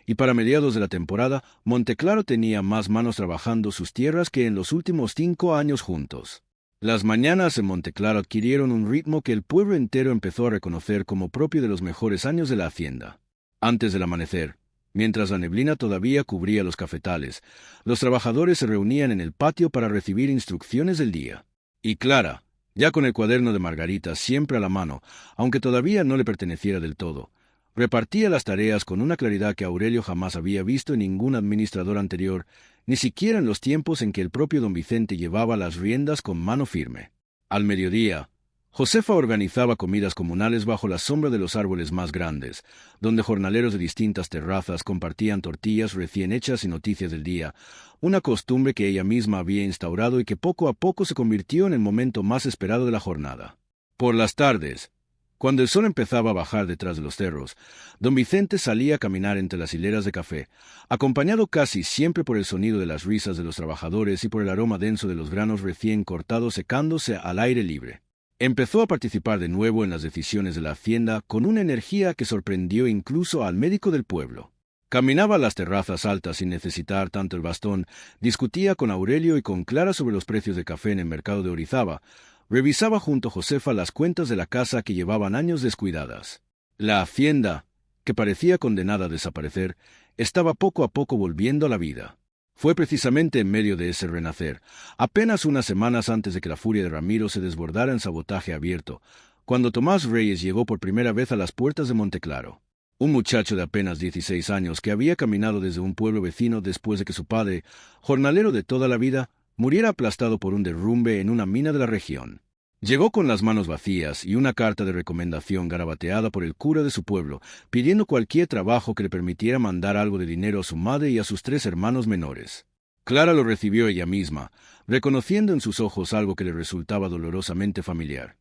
y para mediados de la temporada, Monteclaro tenía más manos trabajando sus tierras que en los últimos 5 años juntos. Las mañanas en Monteclaro adquirieron un ritmo que el pueblo entero empezó a reconocer como propio de los mejores años de la hacienda. Antes del amanecer, mientras la neblina todavía cubría los cafetales, los trabajadores se reunían en el patio para recibir instrucciones del día. Y Clara, ya con el cuaderno de Margarita siempre a la mano, aunque todavía no le perteneciera del todo, repartía las tareas con una claridad que Aurelio jamás había visto en ningún administrador anterior, ni siquiera en los tiempos en que el propio don Vicente llevaba las riendas con mano firme. Al mediodía, Josefa organizaba comidas comunales bajo la sombra de los árboles más grandes, donde jornaleros de distintas terrazas compartían tortillas recién hechas y noticias del día, una costumbre que ella misma había instaurado y que poco a poco se convirtió en el momento más esperado de la jornada. Por las tardes, cuando el sol empezaba a bajar detrás de los cerros, don Vicente salía a caminar entre las hileras de café, acompañado casi siempre por el sonido de las risas de los trabajadores y por el aroma denso de los granos recién cortados secándose al aire libre. Empezó a participar de nuevo en las decisiones de la hacienda con una energía que sorprendió incluso al médico del pueblo. Caminaba a las terrazas altas sin necesitar tanto el bastón, discutía con Aurelio y con Clara sobre los precios de café en el mercado de Orizaba, revisaba junto a Josefa las cuentas de la casa que llevaban años descuidadas. La hacienda, que parecía condenada a desaparecer, estaba poco a poco volviendo a la vida. Fue precisamente en medio de ese renacer, apenas unas semanas antes de que la furia de Ramiro se desbordara en sabotaje abierto, cuando Tomás Reyes llegó por primera vez a las puertas de Monteclaro. Un muchacho de apenas 16 años que había caminado desde un pueblo vecino después de que su padre, jornalero de toda la vida, muriera aplastado por un derrumbe en una mina de la región. Llegó con las manos vacías y una carta de recomendación garabateada por el cura de su pueblo, pidiendo cualquier trabajo que le permitiera mandar algo de dinero a su madre y a sus 3 hermanos menores. Clara lo recibió ella misma, reconociendo en sus ojos algo que le resultaba dolorosamente familiar.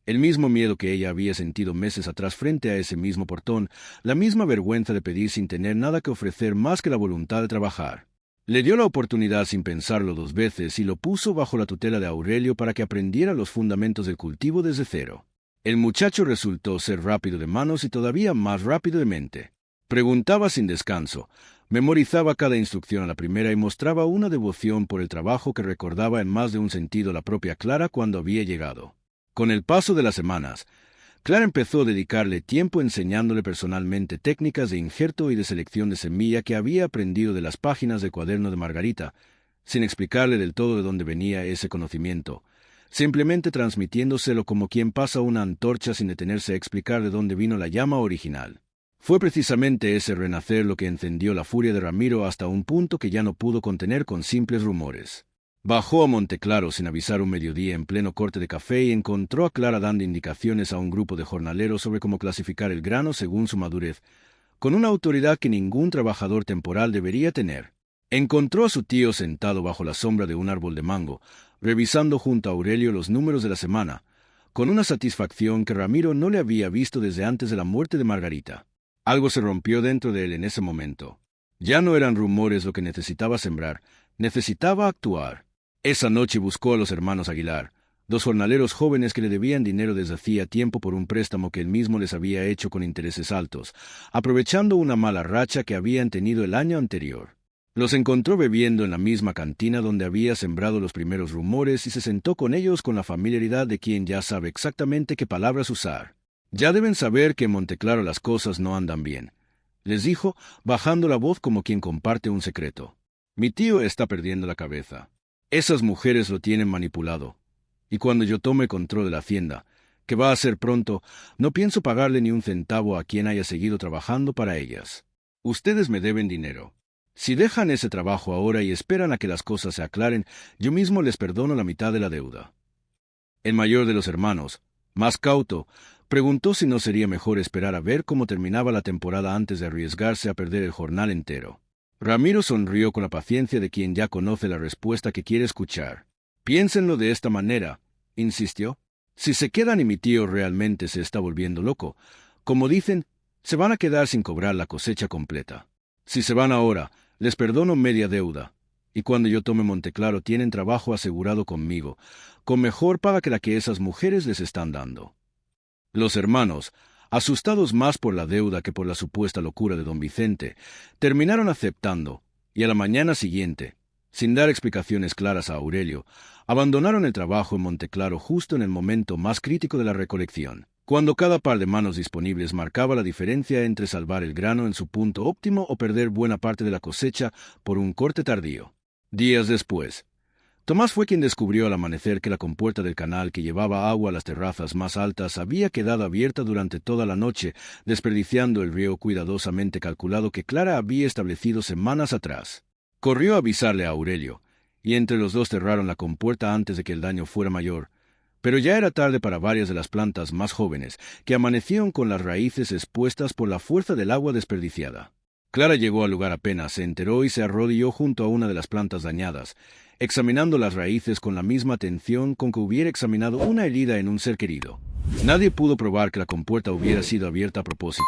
El mismo miedo que ella había sentido meses atrás frente a ese mismo portón, la misma vergüenza de pedir sin tener nada que ofrecer más que la voluntad de trabajar. Le dio la oportunidad sin pensarlo 2 veces y lo puso bajo la tutela de Aurelio para que aprendiera los fundamentos del cultivo desde cero. El muchacho resultó ser rápido de manos y todavía más rápido de mente. Preguntaba sin descanso, memorizaba cada instrucción a la primera y mostraba una devoción por el trabajo que recordaba en más de un sentido la propia Clara cuando había llegado. Con el paso de las semanas, Clara empezó a dedicarle tiempo enseñándole personalmente técnicas de injerto y de selección de semilla que había aprendido de las páginas del cuaderno de Margarita, sin explicarle del todo de dónde venía ese conocimiento, simplemente transmitiéndoselo como quien pasa una antorcha sin detenerse a explicar de dónde vino la llama original. Fue precisamente ese renacer lo que encendió la furia de Ramiro hasta un punto que ya no pudo contener con simples rumores. Bajó a Monteclaro sin avisar un mediodía en pleno corte de café y encontró a Clara dando indicaciones a un grupo de jornaleros sobre cómo clasificar el grano según su madurez, con una autoridad que ningún trabajador temporal debería tener. Encontró a su tío sentado bajo la sombra de un árbol de mango, revisando junto a Aurelio los números de la semana, con una satisfacción que Ramiro no le había visto desde antes de la muerte de Margarita. Algo se rompió dentro de él en ese momento. Ya no eran rumores lo que necesitaba sembrar, necesitaba actuar. Esa noche buscó a los hermanos Aguilar, dos jornaleros jóvenes que le debían dinero desde hacía tiempo por un préstamo que él mismo les había hecho con intereses altos, aprovechando una mala racha que habían tenido el año anterior. Los encontró bebiendo en la misma cantina donde había sembrado los primeros rumores y se sentó con ellos con la familiaridad de quien ya sabe exactamente qué palabras usar. Ya deben saber que en Monteclaro las cosas no andan bien, les dijo, bajando la voz como quien comparte un secreto. Mi tío está perdiendo la cabeza. Esas mujeres lo tienen manipulado. Y cuando yo tome control de la hacienda, que va a ser pronto, no pienso pagarle ni un centavo a quien haya seguido trabajando para ellas. Ustedes me deben dinero. Si dejan ese trabajo ahora y esperan a que las cosas se aclaren, yo mismo les perdono la mitad de la deuda. El mayor de los hermanos, más cauto, preguntó si no sería mejor esperar a ver cómo terminaba la temporada antes de arriesgarse a perder el jornal entero. Ramiro sonrió con la paciencia de quien ya conoce la respuesta que quiere escuchar. Piénsenlo de esta manera, insistió. Si se quedan y mi tío realmente se está volviendo loco, como dicen, se van a quedar sin cobrar la cosecha completa. Si se van ahora, les perdono media deuda, y cuando yo tome Monteclaro tienen trabajo asegurado conmigo, con mejor paga que la que esas mujeres les están dando. Los hermanos, asustados más por la deuda que por la supuesta locura de don Vicente, terminaron aceptando, y a la mañana siguiente, sin dar explicaciones claras a Aurelio, abandonaron el trabajo en Monteclaro justo en el momento más crítico de la recolección, cuando cada par de manos disponibles marcaba la diferencia entre salvar el grano en su punto óptimo o perder buena parte de la cosecha por un corte tardío. Días después, Tomás fue quien descubrió al amanecer que la compuerta del canal que llevaba agua a las terrazas más altas había quedado abierta durante toda la noche, desperdiciando el riego cuidadosamente calculado que Clara había establecido semanas atrás. Corrió a avisarle a Aurelio, y entre los dos cerraron la compuerta antes de que el daño fuera mayor. Pero ya era tarde para varias de las plantas más jóvenes, que amanecieron con las raíces expuestas por la fuerza del agua desperdiciada. Clara llegó al lugar apenas se enteró y se arrodilló junto a una de las plantas dañadas, examinando las raíces con la misma atención con que hubiera examinado una herida en un ser querido. Nadie pudo probar que la compuerta hubiera sido abierta a propósito,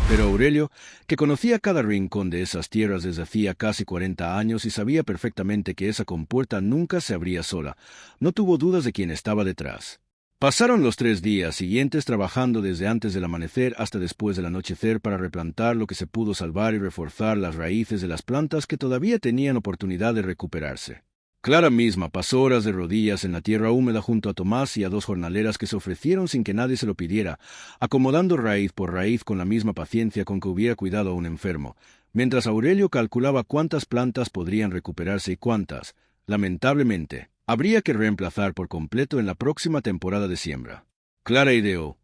pero Aurelio, que conocía cada rincón de esas tierras desde hacía casi 40 años y sabía perfectamente que esa compuerta nunca se abría sola, no tuvo dudas de quién estaba detrás. Pasaron los 3 días siguientes trabajando desde antes del amanecer hasta después del anochecer para replantar lo que se pudo salvar y reforzar las raíces de las plantas que todavía tenían oportunidad de recuperarse. Clara misma pasó horas de rodillas en la tierra húmeda junto a Tomás y a 2 jornaleras que se ofrecieron sin que nadie se lo pidiera, acomodando raíz por raíz con la misma paciencia con que hubiera cuidado a un enfermo, mientras Aurelio calculaba cuántas plantas podrían recuperarse y cuántas, lamentablemente, habría que reemplazar por completo en la próxima temporada de siembra. Clara ideó,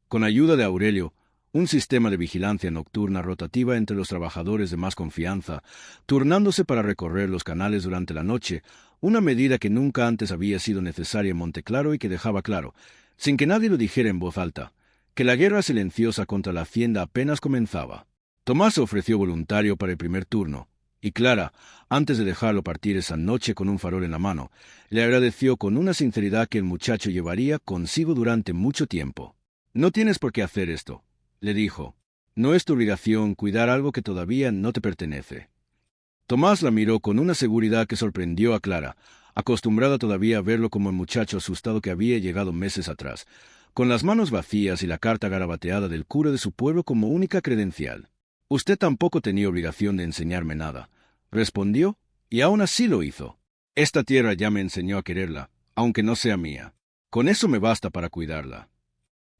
con ayuda de Aurelio, un sistema de vigilancia nocturna rotativa entre los trabajadores de más confianza, turnándose para recorrer los canales durante la noche, una medida que nunca antes había sido necesaria en Monteclaro y que dejaba claro, sin que nadie lo dijera en voz alta, que la guerra silenciosa contra la hacienda apenas comenzaba. Tomás se ofreció voluntario para el primer turno, y Clara, antes de dejarlo partir esa noche con un farol en la mano, le agradeció con una sinceridad que el muchacho llevaría consigo durante mucho tiempo. «No tienes por qué hacer esto», le dijo. «No es tu obligación cuidar algo que todavía no te pertenece». Tomás la miró con una seguridad que sorprendió a Clara, acostumbrada todavía a verlo como el muchacho asustado que había llegado meses atrás, con las manos vacías y la carta garabateada del cura de su pueblo como única credencial. «Usted tampoco tenía obligación de enseñarme nada», respondió, y aún así lo hizo. «Esta tierra ya me enseñó a quererla, aunque no sea mía. Con eso me basta para cuidarla».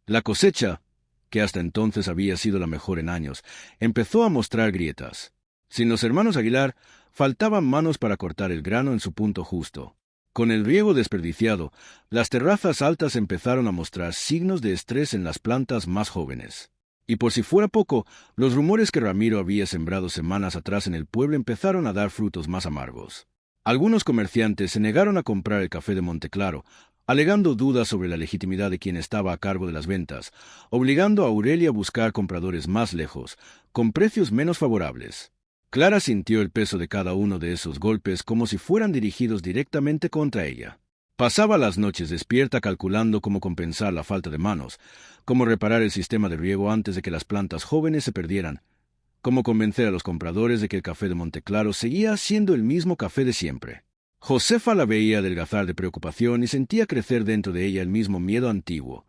La cosecha, que hasta entonces había sido la mejor en años, empezó a mostrar grietas. Sin los hermanos Aguilar, faltaban manos para cortar el grano en su punto justo. Con el riego desperdiciado, las terrazas altas empezaron a mostrar signos de estrés en las plantas más jóvenes. Y por si fuera poco, los rumores que Ramiro había sembrado semanas atrás en el pueblo empezaron a dar frutos más amargos. Algunos comerciantes se negaron a comprar el café de Monteclaro, alegando dudas sobre la legitimidad de quien estaba a cargo de las ventas, obligando a Aurelia a buscar compradores más lejos, con precios menos favorables. Clara sintió el peso de cada uno de esos golpes como si fueran dirigidos directamente contra ella. Pasaba las noches despierta calculando cómo compensar la falta de manos, cómo reparar el sistema de riego antes de que las plantas jóvenes se perdieran, cómo convencer a los compradores de que el café de Monteclaro seguía siendo el mismo café de siempre. Josefa la veía adelgazar de preocupación y sentía crecer dentro de ella el mismo miedo antiguo,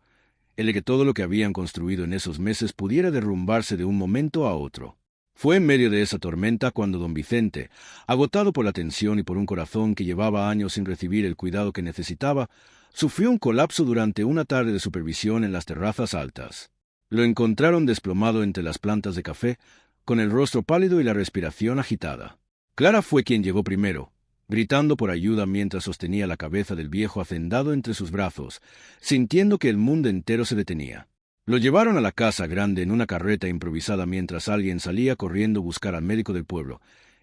el de que todo lo que habían construido en esos meses pudiera derrumbarse de un momento a otro. Fue en medio de esa tormenta cuando don Vicente, agotado por la tensión y por un corazón que llevaba años sin recibir el cuidado que necesitaba, sufrió un colapso durante una tarde de supervisión en las terrazas altas. Lo encontraron desplomado entre las plantas de café, con el rostro pálido y la respiración agitada. Clara fue quien llegó primero, gritando por ayuda mientras sostenía la cabeza del viejo hacendado entre sus brazos, sintiendo que el mundo entero se detenía. Lo llevaron a la casa grande en una carreta improvisada mientras alguien salía corriendo a buscar al médico del pueblo,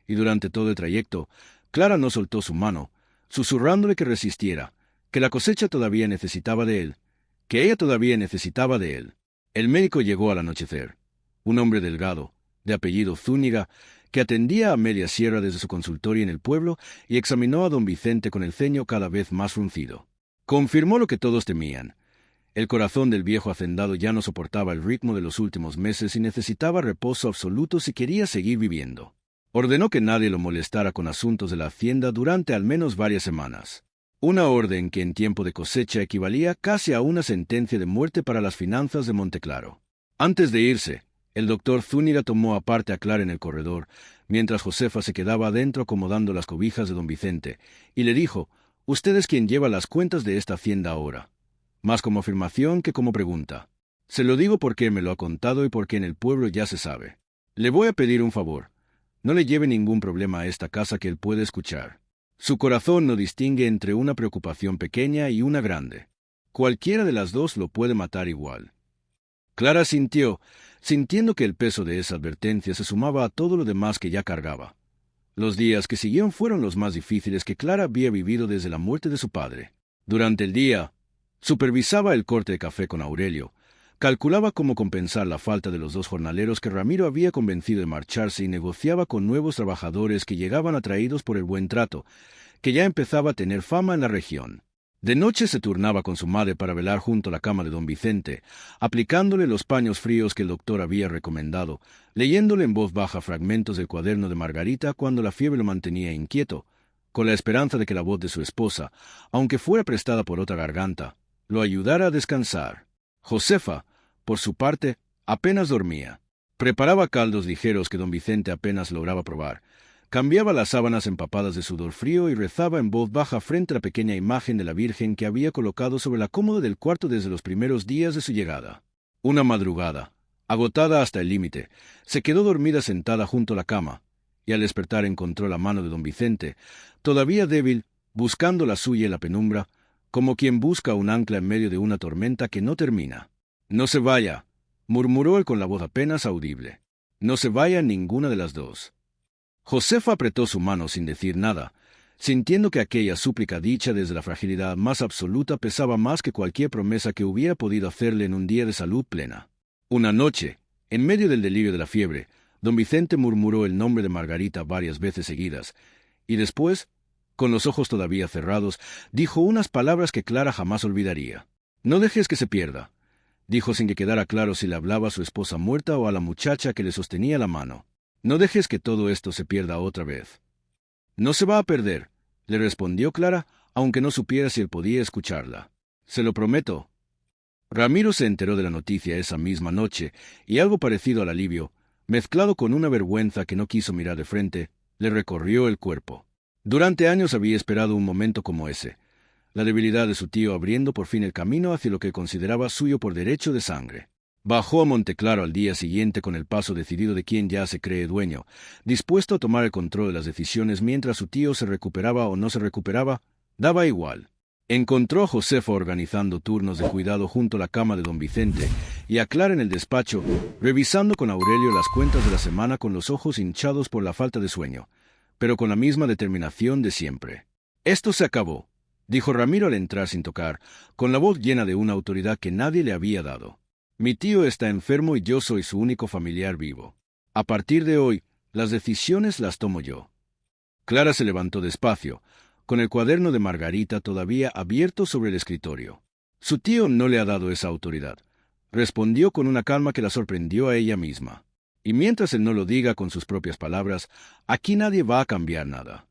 y durante todo el trayecto, Clara no soltó su mano, susurrándole que resistiera, que la cosecha todavía necesitaba de él, que ella todavía necesitaba de él. El médico llegó al anochecer, un hombre delgado, de apellido Zúñiga, que atendía a media sierra desde su consultorio en el pueblo y examinó a don Vicente con el ceño cada vez más fruncido. Confirmó lo que todos temían. El corazón del viejo hacendado ya no soportaba el ritmo de los últimos meses y necesitaba reposo absoluto si quería seguir viviendo. Ordenó que nadie lo molestara con asuntos de la hacienda durante al menos varias semanas. Una orden que en tiempo de cosecha equivalía casi a una sentencia de muerte para las finanzas de Monteclaro. Antes de irse, el doctor Zúñiga tomó aparte a Clara en el corredor, mientras Josefa se quedaba adentro acomodando las cobijas de don Vicente, y le dijo: «Usted es quien lleva las cuentas de esta hacienda ahora». Más como afirmación que como pregunta. Se lo digo porque me lo ha contado y porque en el pueblo ya se sabe. Le voy a pedir un favor. No le lleve ningún problema a esta casa que él puede escuchar. Su corazón no distingue entre una preocupación pequeña y una grande. Cualquiera de las dos lo puede matar igual. Clara sintió, sintiendo que el peso de esa advertencia se sumaba a todo lo demás que ya cargaba. Los días que siguieron fueron los más difíciles que Clara había vivido desde la muerte de su padre. Durante el día, supervisaba el corte de café con Aurelio, calculaba cómo compensar la falta de los 2 jornaleros que Ramiro había convencido de marcharse y negociaba con nuevos trabajadores que llegaban atraídos por el buen trato, que ya empezaba a tener fama en la región. De noche se turnaba con su madre para velar junto a la cama de don Vicente, aplicándole los paños fríos que el doctor había recomendado, leyéndole en voz baja fragmentos del cuaderno de Margarita cuando la fiebre lo mantenía inquieto, con la esperanza de que la voz de su esposa, aunque fuera prestada por otra garganta, lo ayudara a descansar. Josefa, por su parte, apenas dormía. Preparaba caldos ligeros que don Vicente apenas lograba probar. Cambiaba las sábanas empapadas de sudor frío y rezaba en voz baja frente a la pequeña imagen de la Virgen que había colocado sobre la cómoda del cuarto desde los primeros días de su llegada. Una madrugada, agotada hasta el límite, se quedó dormida sentada junto a la cama, y al despertar encontró la mano de don Vicente, todavía débil, buscando la suya en la penumbra, como quien busca un ancla en medio de una tormenta que no termina. «No se vaya», murmuró él con la voz apenas audible. «No se vaya ninguna de las dos». Josefa apretó su mano sin decir nada, sintiendo que aquella súplica dicha desde la fragilidad más absoluta pesaba más que cualquier promesa que hubiera podido hacerle en un día de salud plena. Una noche, en medio del delirio de la fiebre, don Vicente murmuró el nombre de Margarita varias veces seguidas, y después, con los ojos todavía cerrados, dijo unas palabras que Clara jamás olvidaría. «No dejes que se pierda», dijo sin que quedara claro si le hablaba a su esposa muerta o a la muchacha que le sostenía la mano. «No dejes que todo esto se pierda otra vez». «No se va a perder», le respondió Clara, aunque no supiera si él podía escucharla. «Se lo prometo». Ramiro se enteró de la noticia esa misma noche, y algo parecido al alivio, mezclado con una vergüenza que no quiso mirar de frente, le recorrió el cuerpo. Durante años había esperado un momento como ese, la debilidad de su tío abriendo por fin el camino hacia lo que consideraba suyo por derecho de sangre. Bajó a Monteclaro al día siguiente con el paso decidido de quien ya se cree dueño, dispuesto a tomar el control de las decisiones mientras su tío se recuperaba o no se recuperaba, daba igual. Encontró a Josefa organizando turnos de cuidado junto a la cama de don Vicente y a Clara en el despacho, revisando con Aurelio las cuentas de la semana con los ojos hinchados por la falta de sueño, pero con la misma determinación de siempre. «Esto se acabó», dijo Ramiro al entrar sin tocar, con la voz llena de una autoridad que nadie le había dado. «Mi tío está enfermo y yo soy su único familiar vivo. A partir de hoy, las decisiones las tomo yo». Clara se levantó despacio, con el cuaderno de Margarita todavía abierto sobre el escritorio. Su tío no le ha dado esa autoridad, respondió con una calma que la sorprendió a ella misma. Y mientras él no lo diga con sus propias palabras, aquí nadie va a cambiar nada.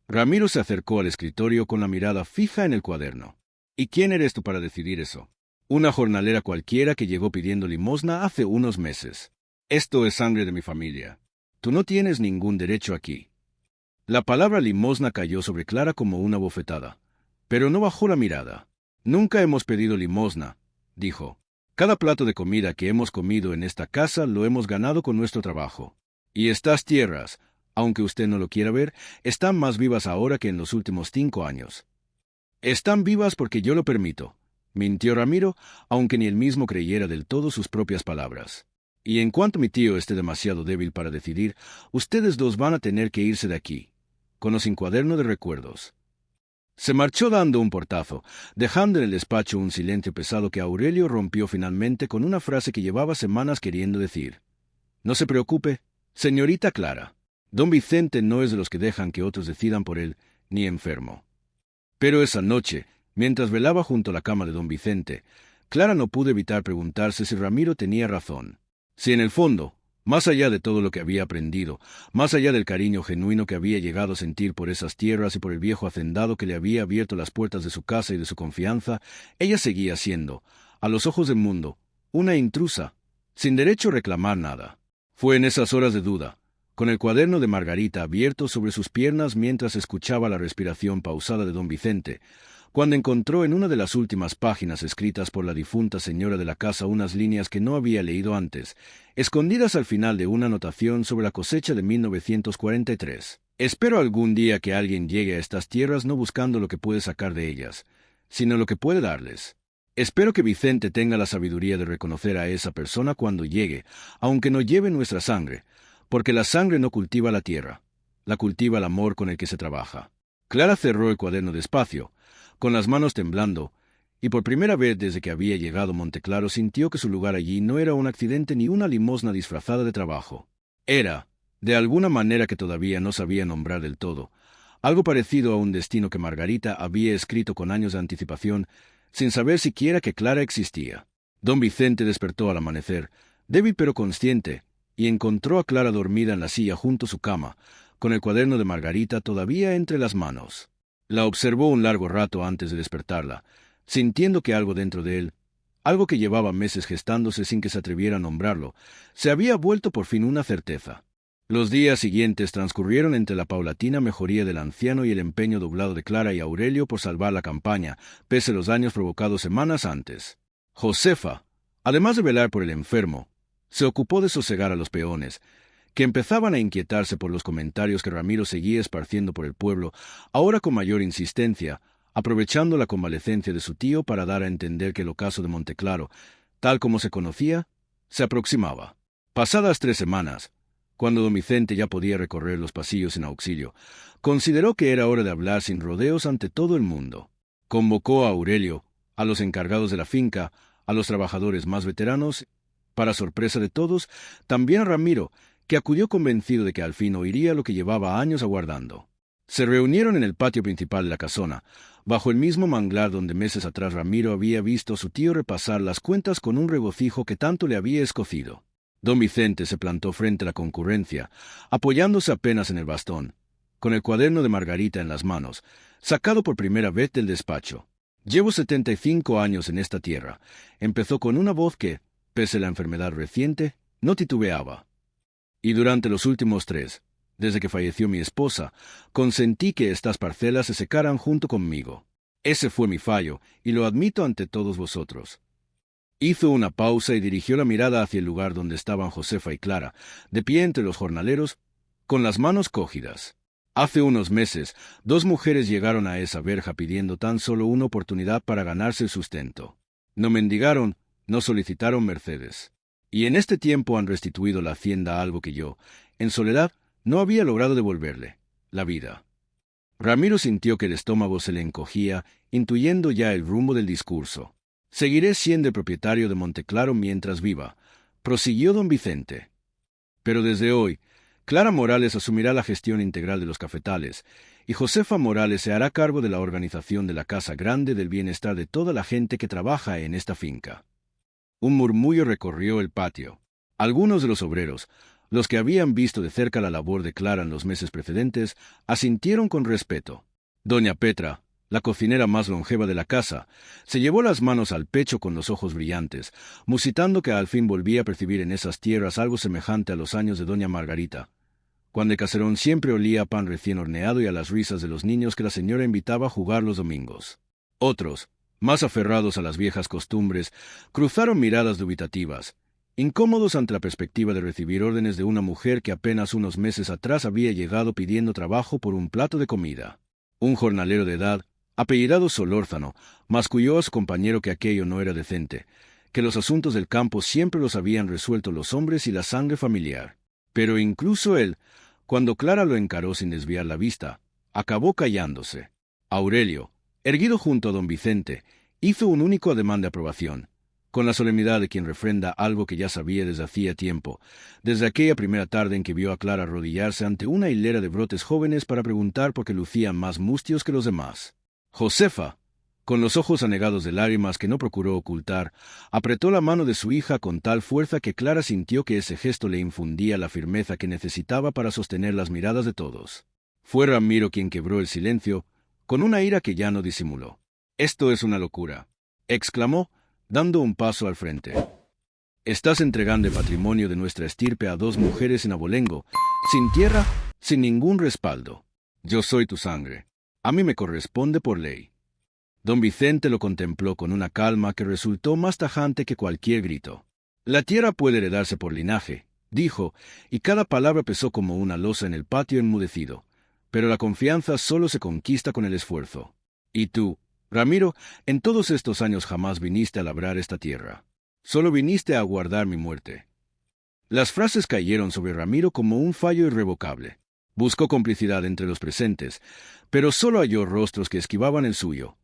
Ramiro se acercó al escritorio con la mirada fija en el cuaderno. ¿Y quién eres tú para decidir eso? Una jornalera cualquiera que llegó pidiendo limosna hace unos meses. Esto es sangre de mi familia. Tú no tienes ningún derecho aquí. La palabra limosna cayó sobre Clara como una bofetada, pero no bajó la mirada. Nunca hemos pedido limosna, dijo. Cada plato de comida que hemos comido en esta casa lo hemos ganado con nuestro trabajo. Y estas tierras, aunque usted no lo quiera ver, están más vivas ahora que en los últimos 5 años. Están vivas porque yo lo permito, mintió Ramiro, aunque ni él mismo creyera del todo sus propias palabras. Y en cuanto mi tío esté demasiado débil para decidir, ustedes dos van a tener que irse de aquí, con o sin cuaderno de recuerdos. Se marchó dando un portazo, dejando en el despacho un silencio pesado que Aurelio rompió finalmente con una frase que llevaba semanas queriendo decir. No se preocupe, señorita Clara. Don Vicente no es de los que dejan que otros decidan por él, ni enfermo. Pero esa noche, mientras velaba junto a la cama de don Vicente, Clara no pudo evitar preguntarse si Ramiro tenía razón. Si en el fondo, más allá de todo lo que había aprendido, más allá del cariño genuino que había llegado a sentir por esas tierras y por el viejo hacendado que le había abierto las puertas de su casa y de su confianza, ella seguía siendo, a los ojos del mundo, una intrusa, sin derecho a reclamar nada. Fue en esas horas de duda, con el cuaderno de Margarita abierto sobre sus piernas mientras escuchaba la respiración pausada de don Vicente, cuando encontró en una de las últimas páginas escritas por la difunta señora de la casa unas líneas que no había leído antes, escondidas al final de una anotación sobre la cosecha de 1943. Espero algún día que alguien llegue a estas tierras no buscando lo que puede sacar de ellas, sino lo que puede darles. Espero que Vicente tenga la sabiduría de reconocer a esa persona cuando llegue, aunque no lleve nuestra sangre, porque la sangre no cultiva la tierra, la cultiva el amor con el que se trabaja. Clara cerró el cuaderno despacio, con las manos temblando, y por primera vez desde que había llegado a Monteclaro sintió que su lugar allí no era un accidente ni una limosna disfrazada de trabajo. Era, de alguna manera que todavía no sabía nombrar del todo, algo parecido a un destino que Margarita había escrito con años de anticipación, sin saber siquiera que Clara existía. Don Vicente despertó al amanecer, débil pero consciente, y encontró a Clara dormida en la silla junto a su cama, con el cuaderno de Margarita todavía entre las manos. La observó un largo rato antes de despertarla, sintiendo que algo dentro de él, algo que llevaba meses gestándose sin que se atreviera a nombrarlo, se había vuelto por fin una certeza. Los días siguientes transcurrieron entre la paulatina mejoría del anciano y el empeño doblado de Clara y Aurelio por salvar la campaña, pese a los daños provocados semanas antes. Josefa, además de velar por el enfermo, se ocupó de sosegar a los peones, que empezaban a inquietarse por los comentarios que Ramiro seguía esparciendo por el pueblo, ahora con mayor insistencia, aprovechando la convalecencia de su tío para dar a entender que el ocaso de Monteclaro, tal como se conocía, se aproximaba. Pasadas 3 semanas, cuando don Vicente ya podía recorrer los pasillos sin auxilio, consideró que era hora de hablar sin rodeos ante todo el mundo. Convocó a Aurelio, a los encargados de la finca, a los trabajadores más veteranos, para sorpresa de todos, también a Ramiro, que acudió convencido de que al fin oiría lo que llevaba años aguardando. Se reunieron en el patio principal de la casona, bajo el mismo manglar donde meses atrás Ramiro había visto a su tío repasar las cuentas con un regocijo que tanto le había escocido. Don Vicente se plantó frente a la concurrencia, apoyándose apenas en el bastón, con el cuaderno de Margarita en las manos, sacado por primera vez del despacho. «Llevo 75 años en esta tierra», empezó con una voz que, pese a la enfermedad reciente, no titubeaba. «Y durante los últimos 3, desde que falleció mi esposa, consentí que estas parcelas se secaran junto conmigo. Ese fue mi fallo, y lo admito ante todos vosotros». Hizo una pausa y dirigió la mirada hacia el lugar donde estaban Josefa y Clara, de pie entre los jornaleros, con las manos cógidas. Hace unos meses, 2 mujeres llegaron a esa verja pidiendo tan solo una oportunidad para ganarse el sustento. No mendigaron, no solicitaron mercedes. Y en este tiempo han restituido la hacienda a algo que yo, en soledad, no había logrado devolverle: la vida. Ramiro sintió que el estómago se le encogía, intuyendo ya el rumbo del discurso. «Seguiré siendo el propietario de Monteclaro mientras viva», prosiguió don Vicente. «Pero desde hoy, Clara Morales asumirá la gestión integral de los cafetales, y Josefa Morales se hará cargo de la organización de la Casa Grande del bienestar de toda la gente que trabaja en esta finca. Un murmullo recorrió el patio. Algunos de los obreros, los que habían visto de cerca la labor de Clara en los meses precedentes, asintieron con respeto. Doña Petra, la cocinera más longeva de la casa, se llevó las manos al pecho con los ojos brillantes, musitando que al fin volvía a percibir en esas tierras algo semejante a los años de doña Margarita, cuando el caserón siempre olía a pan recién horneado y a las risas de los niños que la señora invitaba a jugar los domingos. Otros, más aferrados a las viejas costumbres, cruzaron miradas dubitativas, incómodos ante la perspectiva de recibir órdenes de una mujer que apenas unos meses atrás había llegado pidiendo trabajo por un plato de comida. Un jornalero de edad, apellidado Solórzano, masculló a su compañero que aquello no era decente, que los asuntos del campo siempre los habían resuelto los hombres y la sangre familiar. Pero incluso él, cuando Clara lo encaró sin desviar la vista, acabó callándose. Aurelio, erguido junto a don Vicente, hizo un único ademán de aprobación, con la solemnidad de quien refrenda algo que ya sabía desde hacía tiempo, desde aquella primera tarde en que vio a Clara arrodillarse ante una hilera de brotes jóvenes para preguntar por qué lucían más mustios que los demás. Josefa, con los ojos anegados de lágrimas que no procuró ocultar, apretó la mano de su hija con tal fuerza que Clara sintió que ese gesto le infundía la firmeza que necesitaba para sostener las miradas de todos. Fue Ramiro quien quebró el silencio, con una ira que ya no disimuló. «Esto es una locura», exclamó, dando un paso al frente. «Estás entregando el patrimonio de nuestra estirpe a dos mujeres en abolengo, sin tierra, sin ningún respaldo. Yo soy tu sangre. A mí me corresponde por ley». Don Vicente lo contempló con una calma que resultó más tajante que cualquier grito. «La tierra puede heredarse por linaje», dijo, y cada palabra pesó como una losa en el patio enmudecido. «Pero la confianza solo se conquista con el esfuerzo. Y tú, Ramiro, en todos estos años jamás viniste a labrar esta tierra. Solo viniste a aguardar mi muerte». Las frases cayeron sobre Ramiro como un fallo irrevocable. Buscó complicidad entre los presentes, pero solo halló rostros que esquivaban el suyo.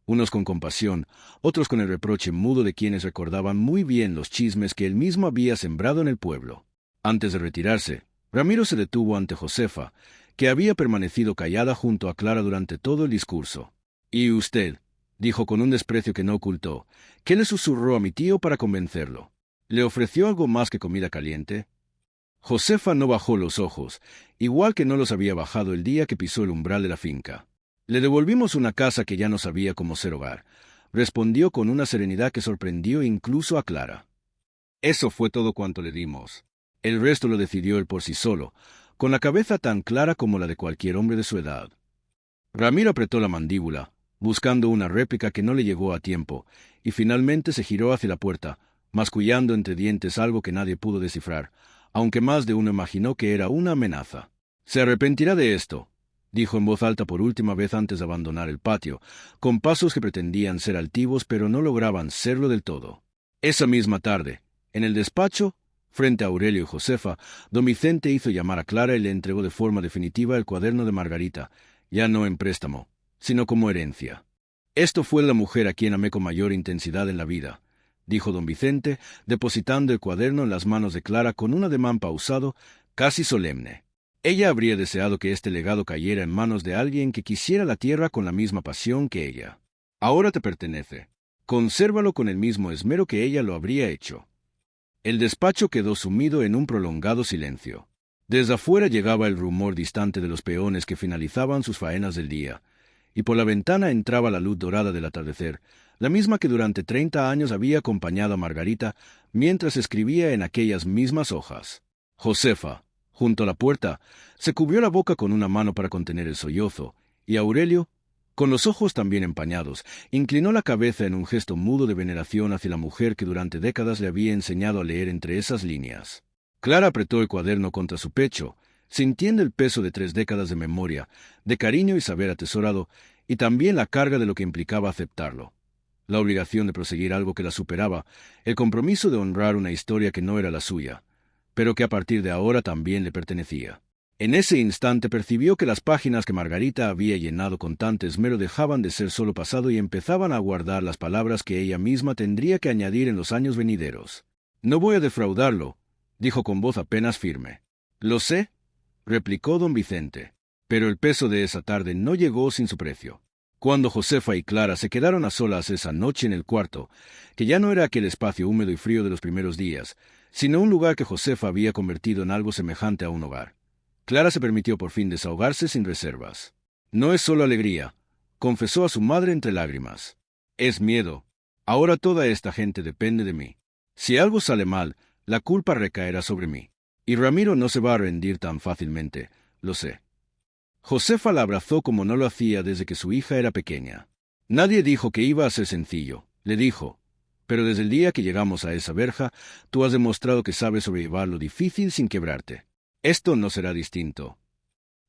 Unos con compasión, otros con el reproche mudo de quienes recordaban muy bien los chismes que él mismo había sembrado en el pueblo. Antes de retirarse, Ramiro se detuvo ante Josefa, que había permanecido callada junto a Clara durante todo el discurso. «¿Y usted?», dijo con un desprecio que no ocultó, «¿qué le susurró a mi tío para convencerlo? ¿Le ofreció algo más que comida caliente?». Josefa no bajó los ojos, igual que no los había bajado el día que pisó el umbral de la finca. «Le devolvimos una casa que ya no sabía cómo ser hogar», respondió con una serenidad que sorprendió incluso a Clara. «Eso fue todo cuanto le dimos. El resto lo decidió él por sí solo, con la cabeza tan clara como la de cualquier hombre de su edad». Ramiro apretó la mandíbula, buscando una réplica que no le llegó a tiempo, y finalmente se giró hacia la puerta, mascullando entre dientes algo que nadie pudo descifrar, aunque más de uno imaginó que era una amenaza. «Se arrepentirá de esto», dijo en voz alta por última vez antes de abandonar el patio, con pasos que pretendían ser altivos pero no lograban serlo del todo. Esa misma tarde, en el despacho, frente a Aurelio y Josefa, don Vicente hizo llamar a Clara y le entregó de forma definitiva el cuaderno de Margarita, ya no en préstamo, sino como herencia. «Esto fue la mujer a quien amé con mayor intensidad en la vida», dijo don Vicente, depositando el cuaderno en las manos de Clara con un ademán pausado, casi solemne. Ella habría deseado que este legado cayera en manos de alguien que quisiera la tierra con la misma pasión que ella. «Ahora te pertenece. Consérvalo con el mismo esmero que ella lo habría hecho». El despacho quedó sumido en un prolongado silencio. Desde afuera llegaba el rumor distante de los peones que finalizaban sus faenas del día, y por la ventana entraba la luz dorada del atardecer, la misma que durante 30 años había acompañado a Margarita mientras escribía en aquellas mismas hojas. Josefa, junto a la puerta, se cubrió la boca con una mano para contener el sollozo, y Aurelio, con los ojos también empañados, inclinó la cabeza en un gesto mudo de veneración hacia la mujer que durante décadas le había enseñado a leer entre esas líneas. Clara apretó el cuaderno contra su pecho, sintiendo el peso de 3 décadas de memoria, de cariño y saber atesorado, y también la carga de lo que implicaba aceptarlo. La obligación de proseguir algo que la superaba, el compromiso de honrar una historia que no era la suya, pero que a partir de ahora también le pertenecía. En ese instante percibió que las páginas que Margarita había llenado con tanto esmero dejaban de ser solo pasado y empezaban a guardar las palabras que ella misma tendría que añadir en los años venideros. «No voy a defraudarlo», dijo con voz apenas firme. «Lo sé», replicó don Vicente. Pero el peso de esa tarde no llegó sin su precio. Cuando Josefa y Clara se quedaron a solas esa noche en el cuarto, que ya no era aquel espacio húmedo y frío de los primeros días, sino un lugar que Josefa había convertido en algo semejante a un hogar, Clara se permitió por fin desahogarse sin reservas. No es solo alegría, confesó a su madre entre lágrimas. Es miedo. Ahora toda esta gente depende de mí. Si algo sale mal, la culpa recaerá sobre mí. Y Ramiro no se va a rendir tan fácilmente, lo sé. Josefa la abrazó como no lo hacía desde que su hija era pequeña. Nadie dijo que iba a ser sencillo, le dijo. Pero desde el día que llegamos a esa verja, tú has demostrado que sabes sobrellevar lo difícil sin quebrarte. Esto no será distinto.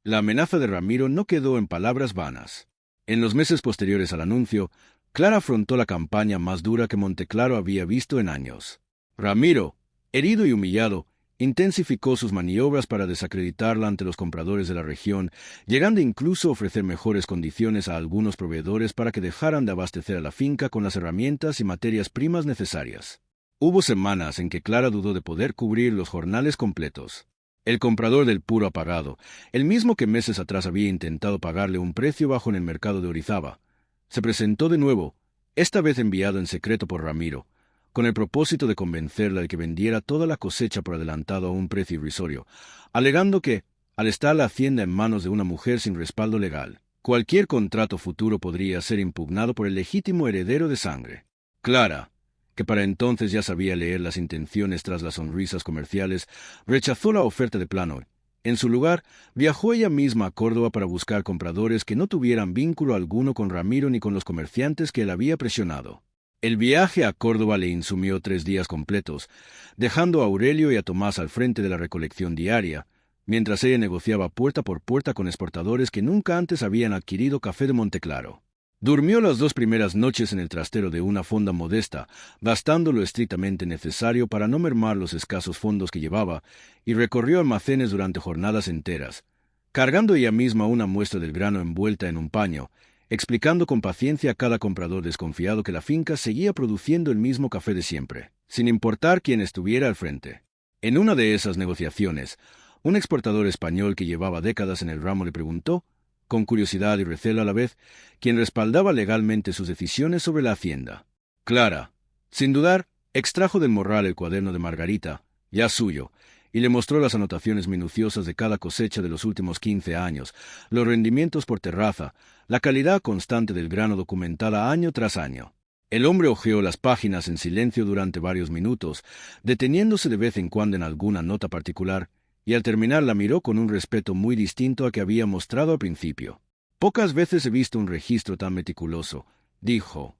La amenaza de Ramiro no quedó en palabras vanas. En los meses posteriores al anuncio, Clara afrontó la campaña más dura que Monteclaro había visto en años. Ramiro, herido y humillado, intensificó sus maniobras para desacreditarla ante los compradores de la región, llegando incluso a ofrecer mejores condiciones a algunos proveedores para que dejaran de abastecer a la finca con las herramientas y materias primas necesarias. Hubo semanas en que Clara dudó de poder cubrir los jornales completos. El comprador del puro apagado, el mismo que meses atrás había intentado pagarle un precio bajo en el mercado de Orizaba, se presentó de nuevo, esta vez enviado en secreto por Ramiro, con el propósito de convencerla de que vendiera toda la cosecha por adelantado a un precio irrisorio, alegando que, al estar la hacienda en manos de una mujer sin respaldo legal, cualquier contrato futuro podría ser impugnado por el legítimo heredero de sangre. Clara, que para entonces ya sabía leer las intenciones tras las sonrisas comerciales, rechazó la oferta de plano. En su lugar, viajó ella misma a Córdoba para buscar compradores que no tuvieran vínculo alguno con Ramiro ni con los comerciantes que él había presionado. El viaje a Córdoba le insumió 3 días completos, dejando a Aurelio y a Tomás al frente de la recolección diaria, mientras ella negociaba puerta por puerta con exportadores que nunca antes habían adquirido café de Monteclaro. Durmió las 2 primeras noches en el trastero de una fonda modesta, gastando lo estrictamente necesario para no mermar los escasos fondos que llevaba, y recorrió almacenes durante jornadas enteras, cargando ella misma una muestra del grano envuelta en un paño, explicando con paciencia a cada comprador desconfiado que la finca seguía produciendo el mismo café de siempre, sin importar quién estuviera al frente. En una de esas negociaciones, un exportador español que llevaba décadas en el ramo le preguntó, con curiosidad y recelo a la vez, quién respaldaba legalmente sus decisiones sobre la hacienda. Clara, sin dudar, extrajo del morral el cuaderno de Margarita, ya suyo, y le mostró las anotaciones minuciosas de cada cosecha de los últimos 15 años, los rendimientos por terraza, la calidad constante del grano documentada año tras año. El hombre hojeó las páginas en silencio durante varios minutos, deteniéndose de vez en cuando en alguna nota particular, y al terminar la miró con un respeto muy distinto a que había mostrado al principio. Pocas veces he visto un registro tan meticuloso, dijo.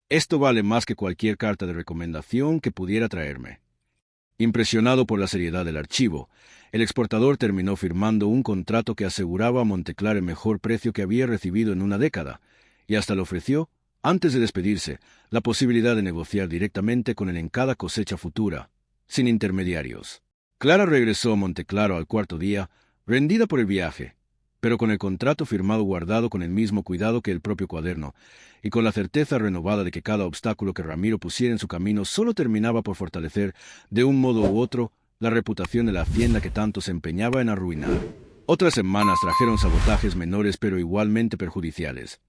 Esto vale más que cualquier carta de recomendación que pudiera traerme. Impresionado por la seriedad del archivo, el exportador terminó firmando un contrato que aseguraba a Monteclaro el mejor precio que había recibido en una década, y hasta le ofreció, antes de despedirse, la posibilidad de negociar directamente con él en cada cosecha futura, sin intermediarios. Clara regresó a Monteclaro al 4.º día, rendida por el viaje, pero con el contrato firmado guardado con el mismo cuidado que el propio cuaderno, y con la certeza renovada de que cada obstáculo que Ramiro pusiera en su camino solo terminaba por fortalecer, de un modo u otro, la reputación de la hacienda que tanto se empeñaba en arruinar. Otras semanas trajeron sabotajes menores pero igualmente perjudiciales.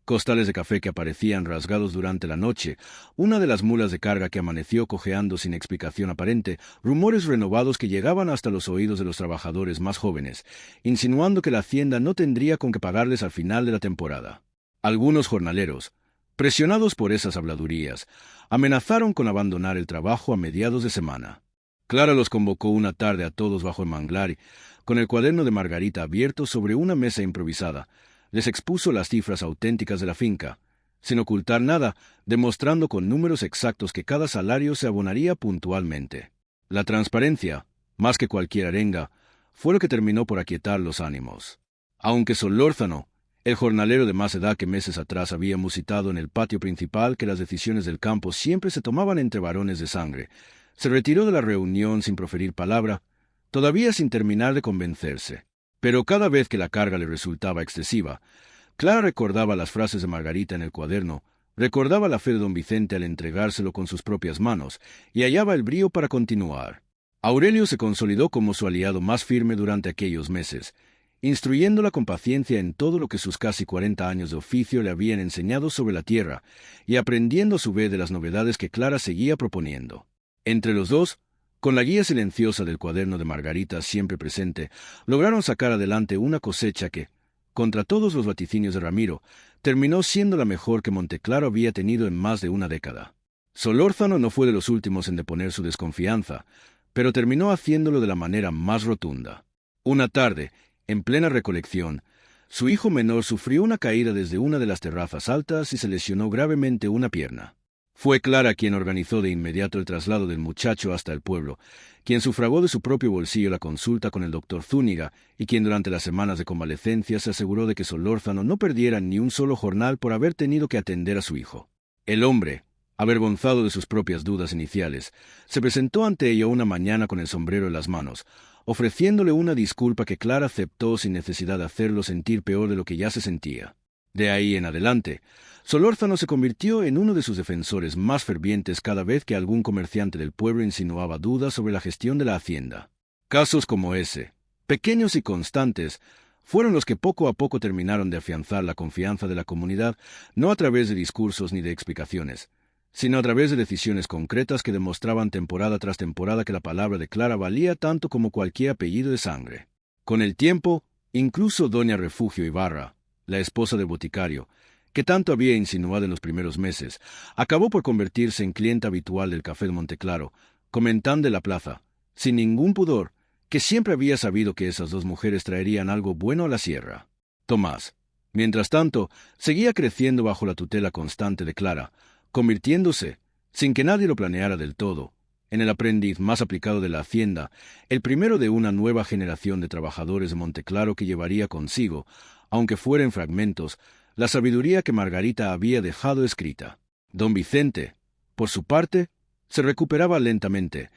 Costales de café que aparecían rasgados durante la noche, una de las mulas de carga que amaneció cojeando sin explicación aparente, rumores renovados que llegaban hasta los oídos de los trabajadores más jóvenes, insinuando que la hacienda no tendría con qué pagarles al final de la temporada. Algunos jornaleros, presionados por esas habladurías, amenazaron con abandonar el trabajo a mediados de semana. Clara los convocó una tarde a todos bajo el manglar, con el cuaderno de Margarita abierto sobre una mesa improvisada. Les expuso las cifras auténticas de la finca, sin ocultar nada, demostrando con números exactos que cada salario se abonaría puntualmente. La transparencia, más que cualquier arenga, fue lo que terminó por aquietar los ánimos. Aunque Solórzano, el jornalero de más edad que meses atrás había musitado en el patio principal que las decisiones del campo siempre se tomaban entre varones de sangre, se retiró de la reunión sin proferir palabra, todavía sin terminar de convencerse. Pero cada vez que la carga le resultaba excesiva, Clara recordaba las frases de Margarita en el cuaderno, recordaba la fe de don Vicente al entregárselo con sus propias manos, y hallaba el brío para continuar. Aurelio se consolidó como su aliado más firme durante aquellos meses, instruyéndola con paciencia en todo lo que sus casi 40 años de oficio le habían enseñado sobre la tierra, y aprendiendo a su vez de las novedades que Clara seguía proponiendo. Entre los dos, con la guía silenciosa del cuaderno de Margarita siempre presente, lograron sacar adelante una cosecha que, contra todos los vaticinios de Ramiro, terminó siendo la mejor que Monteclaro había tenido en más de una década. Solórzano no fue de los últimos en deponer su desconfianza, pero terminó haciéndolo de la manera más rotunda. Una tarde, en plena recolección, su hijo menor sufrió una caída desde una de las terrazas altas y se lesionó gravemente una pierna. Fue Clara quien organizó de inmediato el traslado del muchacho hasta el pueblo, quien sufragó de su propio bolsillo la consulta con el doctor Zúñiga y quien durante las semanas de convalecencia se aseguró de que Solórzano no perdiera ni un solo jornal por haber tenido que atender a su hijo. El hombre, avergonzado de sus propias dudas iniciales, se presentó ante ella una mañana con el sombrero en las manos, ofreciéndole una disculpa que Clara aceptó sin necesidad de hacerlo sentir peor de lo que ya se sentía. De ahí en adelante, Solórzano se convirtió en uno de sus defensores más fervientes cada vez que algún comerciante del pueblo insinuaba dudas sobre la gestión de la hacienda. Casos como ese, pequeños y constantes, fueron los que poco a poco terminaron de afianzar la confianza de la comunidad, no a través de discursos ni de explicaciones, sino a través de decisiones concretas que demostraban temporada tras temporada que la palabra de Clara valía tanto como cualquier apellido de sangre. Con el tiempo, incluso doña Refugio Ibarra, la esposa del boticario, que tanto había insinuado en los primeros meses, acabó por convertirse en cliente habitual del café de Monteclaro, comentando en la plaza, sin ningún pudor, que siempre había sabido que esas dos mujeres traerían algo bueno a la sierra. Tomás, mientras tanto, seguía creciendo bajo la tutela constante de Clara, convirtiéndose, sin que nadie lo planeara del todo, en el aprendiz más aplicado de la hacienda, el primero de una nueva generación de trabajadores de Monteclaro que llevaría consigo, aunque fuera en fragmentos, la sabiduría que Margarita había dejado escrita. Don Vicente, por su parte, se recuperaba lentamente,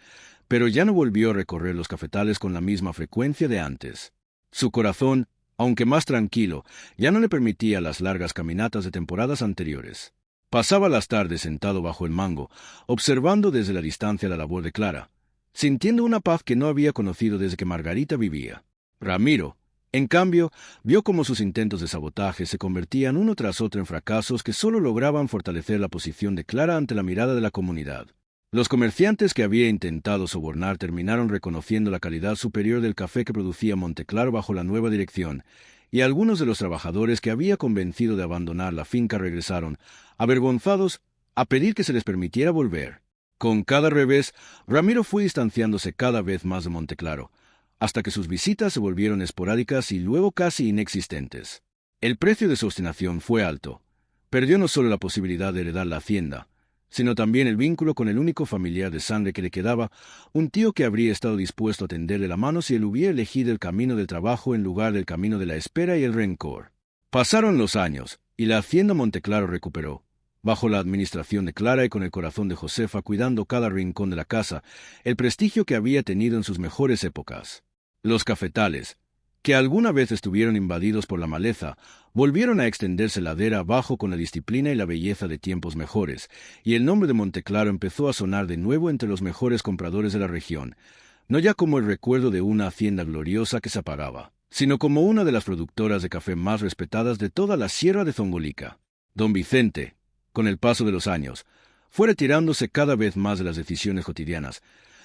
pero ya no volvió a recorrer los cafetales con la misma frecuencia de antes. Su corazón, aunque más tranquilo, ya no le permitía las largas caminatas de temporadas anteriores. Pasaba las tardes sentado bajo el mango, observando desde la distancia la labor de Clara, sintiendo una paz que no había conocido desde que Margarita vivía. Ramiro, en cambio, vio cómo sus intentos de sabotaje se convertían uno tras otro en fracasos que solo lograban fortalecer la posición de Clara ante la mirada de la comunidad. Los comerciantes que había intentado sobornar terminaron reconociendo la calidad superior del café que producía Monteclaro bajo la nueva dirección, y algunos de los trabajadores que había convencido de abandonar la finca regresaron, avergonzados, a pedir que se les permitiera volver. Con cada revés, Ramiro fue distanciándose cada vez más de Monteclaro, hasta que sus visitas se volvieron esporádicas y luego casi inexistentes. El precio de su obstinación fue alto. Perdió no solo la posibilidad de heredar la hacienda, sino también el vínculo con el único familiar de sangre que le quedaba, un tío que habría estado dispuesto a tenderle la mano si él hubiera elegido el camino del trabajo en lugar del camino de la espera y el rencor. Pasaron los años, y la hacienda Monteclaro recuperó, bajo la administración de Clara y con el corazón de Josefa cuidando cada rincón de la casa, el prestigio que había tenido en sus mejores épocas. Los cafetales, que alguna vez estuvieron invadidos por la maleza, volvieron a extenderse ladera abajo con la disciplina y la belleza de tiempos mejores, y el nombre de Monteclaro empezó a sonar de nuevo entre los mejores compradores de la región, no ya como el recuerdo de una hacienda gloriosa que se apagaba, sino como una de las productoras de café más respetadas de toda la sierra de Zongolica. Don Vicente, con el paso de los años, fue retirándose cada vez más de las decisiones cotidianas,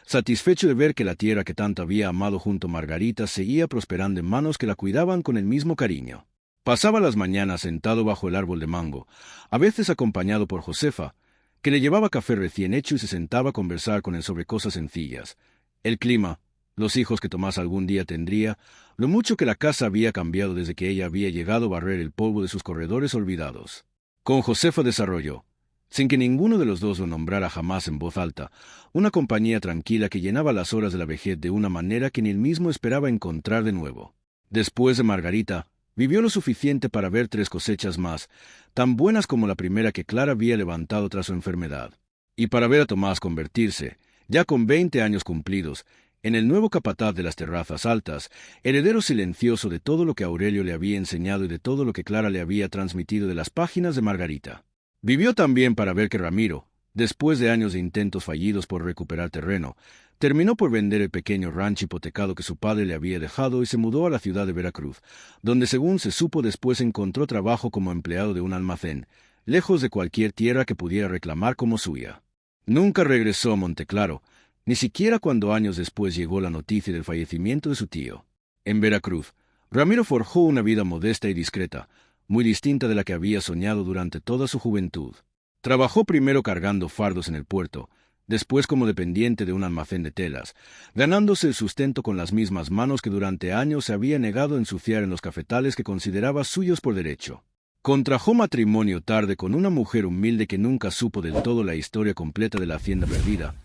satisfecho de ver que la tierra que tanto había amado junto a Margarita seguía prosperando en manos que la cuidaban con el mismo cariño. Pasaba las mañanas sentado bajo el árbol de mango, a veces acompañado por Josefa, que le llevaba café recién hecho y se sentaba a conversar con él sobre cosas sencillas. El clima, los hijos que Tomás algún día tendría, lo mucho que la casa había cambiado desde que ella había llegado a barrer el polvo de sus corredores olvidados. Con Josefa desarrolló, sin que ninguno de los dos lo nombrara jamás en voz alta, una compañía tranquila que llenaba las horas de la vejez de una manera que ni él mismo esperaba encontrar de nuevo. Después de Margarita, vivió lo suficiente para ver 3 cosechas más, tan buenas como la primera que Clara había levantado tras su enfermedad, y para ver a Tomás convertirse, ya con 20 años cumplidos, en el nuevo capataz de las terrazas altas, heredero silencioso de todo lo que Aurelio le había enseñado y de todo lo que Clara le había transmitido de las páginas de Margarita. Vivió también para ver que Ramiro, Después de años de intentos fallidos por recuperar terreno, terminó por vender el pequeño rancho hipotecado que su padre le había dejado y se mudó a la ciudad de Veracruz, donde según se supo después encontró trabajo como empleado de un almacén, lejos de cualquier tierra que pudiera reclamar como suya. Nunca regresó a Monteclaro, ni siquiera cuando años después llegó la noticia del fallecimiento de su tío. En Veracruz, Ramiro forjó una vida modesta y discreta, muy distinta de la que había soñado durante toda su juventud. Trabajó primero cargando fardos en el puerto, después como dependiente de un almacén de telas, ganándose el sustento con las mismas manos que durante años se había negado a ensuciar en los cafetales que consideraba suyos por derecho. Contrajo matrimonio tarde con una mujer humilde que nunca supo del todo la historia completa de la hacienda perdida,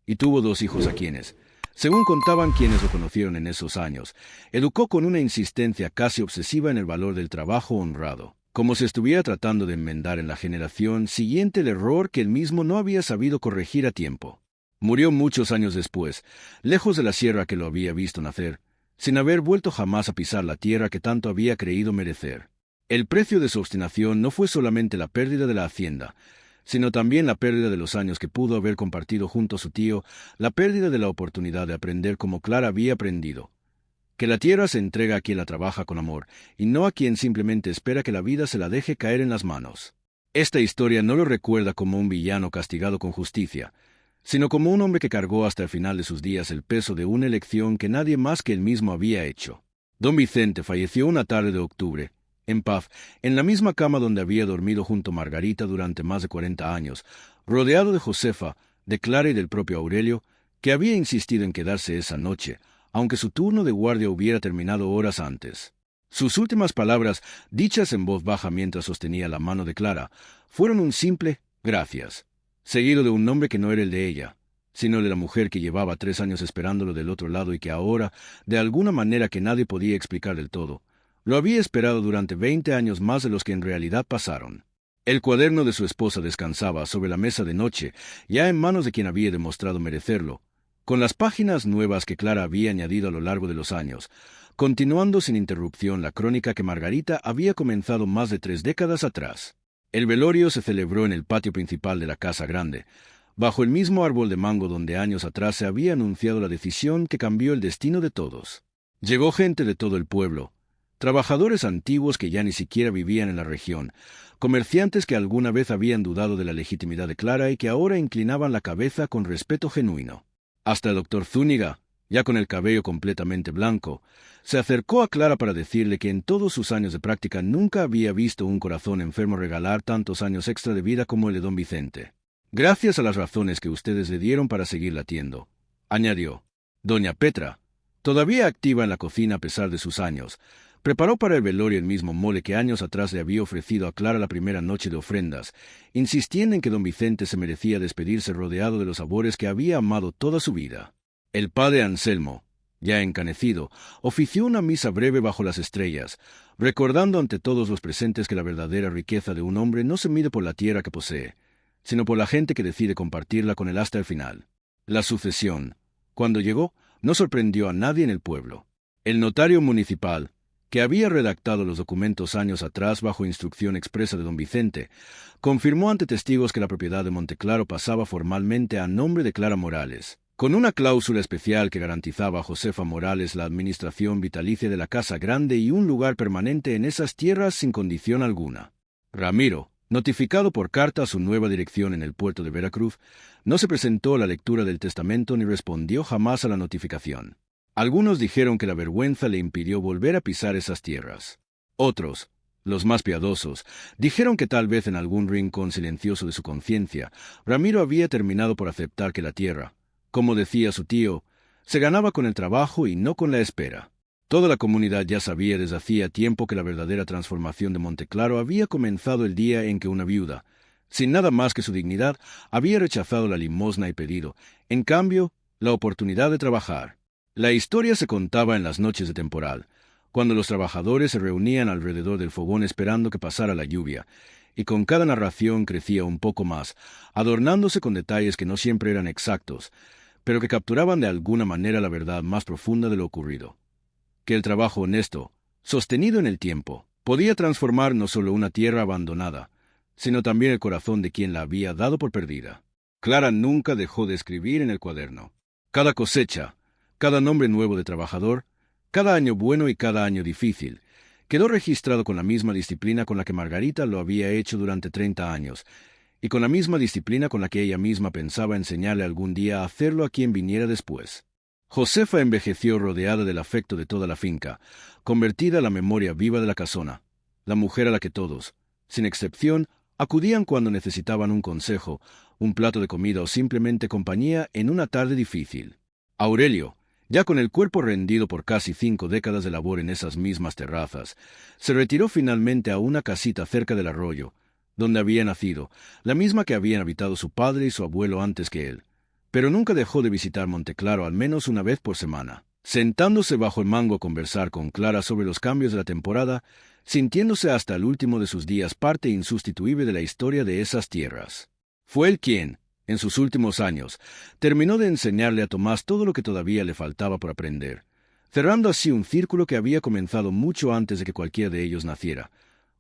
y tuvo 2 hijos a quienes, según contaban quienes lo conocieron en esos años, educó con una insistencia casi obsesiva en el valor del trabajo honrado, como si estuviera tratando de enmendar en la generación siguiente el error que él mismo no había sabido corregir a tiempo. Murió muchos años después, lejos de la sierra que lo había visto nacer, sin haber vuelto jamás a pisar la tierra que tanto había creído merecer. El precio de su obstinación no fue solamente la pérdida de la hacienda, sino también la pérdida de los años que pudo haber compartido junto a su tío, la pérdida de la oportunidad de aprender como Clara había aprendido. Que la tierra se entrega a quien la trabaja con amor, y no a quien simplemente espera que la vida se la deje caer en las manos. Esta historia no lo recuerda como un villano castigado con justicia, sino como un hombre que cargó hasta el final de sus días el peso de una elección que nadie más que él mismo había hecho. Don Vicente falleció una tarde de octubre, en paz, en la misma cama donde había dormido junto a Margarita durante más de 40 años, rodeado de Josefa, de Clara y del propio Aurelio, que había insistido en quedarse esa noche, aunque su turno de guardia hubiera terminado horas antes. Sus últimas palabras, dichas en voz baja mientras sostenía la mano de Clara, fueron un simple «gracias», seguido de un nombre que no era el de ella, sino de la mujer que llevaba 3 años esperándolo del otro lado y que ahora, de alguna manera que nadie podía explicar del todo, lo había esperado durante 20 años más de los que en realidad pasaron. El cuaderno de su esposa descansaba sobre la mesa de noche, ya en manos de quien había demostrado merecerlo, con las páginas nuevas que Clara había añadido a lo largo de los años, continuando sin interrupción la crónica que Margarita había comenzado más de 3 décadas atrás. El velorio se celebró en el patio principal de la casa grande, bajo el mismo árbol de mango donde años atrás se había anunciado la decisión que cambió el destino de todos. Llegó gente de todo el pueblo, trabajadores antiguos que ya ni siquiera vivían en la región, comerciantes que alguna vez habían dudado de la legitimidad de Clara y que ahora inclinaban la cabeza con respeto genuino. Hasta el doctor Zúñiga, ya con el cabello completamente blanco, se acercó a Clara para decirle que en todos sus años de práctica nunca había visto un corazón enfermo regalar tantos años extra de vida como el de don Vicente. Gracias a las razones que ustedes le dieron para seguir latiendo, añadió. Doña Petra, todavía activa en la cocina a pesar de sus años, preparó para el velorio el mismo mole que años atrás le había ofrecido a Clara la primera noche de ofrendas, insistiendo en que don Vicente se merecía despedirse rodeado de los sabores que había amado toda su vida. El padre Anselmo, ya encanecido, ofició una misa breve bajo las estrellas, recordando ante todos los presentes que la verdadera riqueza de un hombre no se mide por la tierra que posee, sino por la gente que decide compartirla con él hasta el final. La sucesión, cuando llegó, no sorprendió a nadie en el pueblo. El notario municipal, que había redactado los documentos años atrás bajo instrucción expresa de don Vicente, confirmó ante testigos que la propiedad de Monteclaro pasaba formalmente a nombre de Clara Morales, con una cláusula especial que garantizaba a Josefa Morales la administración vitalicia de la Casa Grande y un lugar permanente en esas tierras sin condición alguna. Ramiro, notificado por carta a su nueva dirección en el puerto de Veracruz, no se presentó a la lectura del testamento ni respondió jamás a la notificación. Algunos dijeron que la vergüenza le impidió volver a pisar esas tierras. Otros, los más piadosos, dijeron que tal vez en algún rincón silencioso de su conciencia, Ramiro había terminado por aceptar que la tierra, como decía su tío, se ganaba con el trabajo y no con la espera. Toda la comunidad ya sabía desde hacía tiempo que la verdadera transformación de Monteclaro había comenzado el día en que una viuda, sin nada más que su dignidad, había rechazado la limosna y pedido, en cambio, la oportunidad de trabajar. La historia se contaba en las noches de temporal, cuando los trabajadores se reunían alrededor del fogón esperando que pasara la lluvia, y con cada narración crecía un poco más, adornándose con detalles que no siempre eran exactos, pero que capturaban de alguna manera la verdad más profunda de lo ocurrido. Que el trabajo honesto, sostenido en el tiempo, podía transformar no solo una tierra abandonada, sino también el corazón de quien la había dado por perdida. Clara nunca dejó de escribir en el cuaderno. Cada cosecha, cada nombre nuevo de trabajador, cada año bueno y cada año difícil, quedó registrado con la misma disciplina con la que Margarita lo había hecho durante 30 años, y con la misma disciplina con la que ella misma pensaba enseñarle algún día a hacerlo a quien viniera después. Josefa envejeció rodeada del afecto de toda la finca, convertida en la memoria viva de la casona, la mujer a la que todos, sin excepción, acudían cuando necesitaban un consejo, un plato de comida o simplemente compañía en una tarde difícil. Aurelio, ya con el cuerpo rendido por casi 5 décadas de labor en esas mismas terrazas, se retiró finalmente a una casita cerca del arroyo, donde había nacido, la misma que habían habitado su padre y su abuelo antes que él. Pero nunca dejó de visitar Monteclaro al menos una vez por semana, sentándose bajo el mango a conversar con Clara sobre los cambios de la temporada, sintiéndose hasta el último de sus días parte insustituible de la historia de esas tierras. Fue él quien, en sus últimos años, terminó de enseñarle a Tomás todo lo que todavía le faltaba por aprender, cerrando así un círculo que había comenzado mucho antes de que cualquiera de ellos naciera,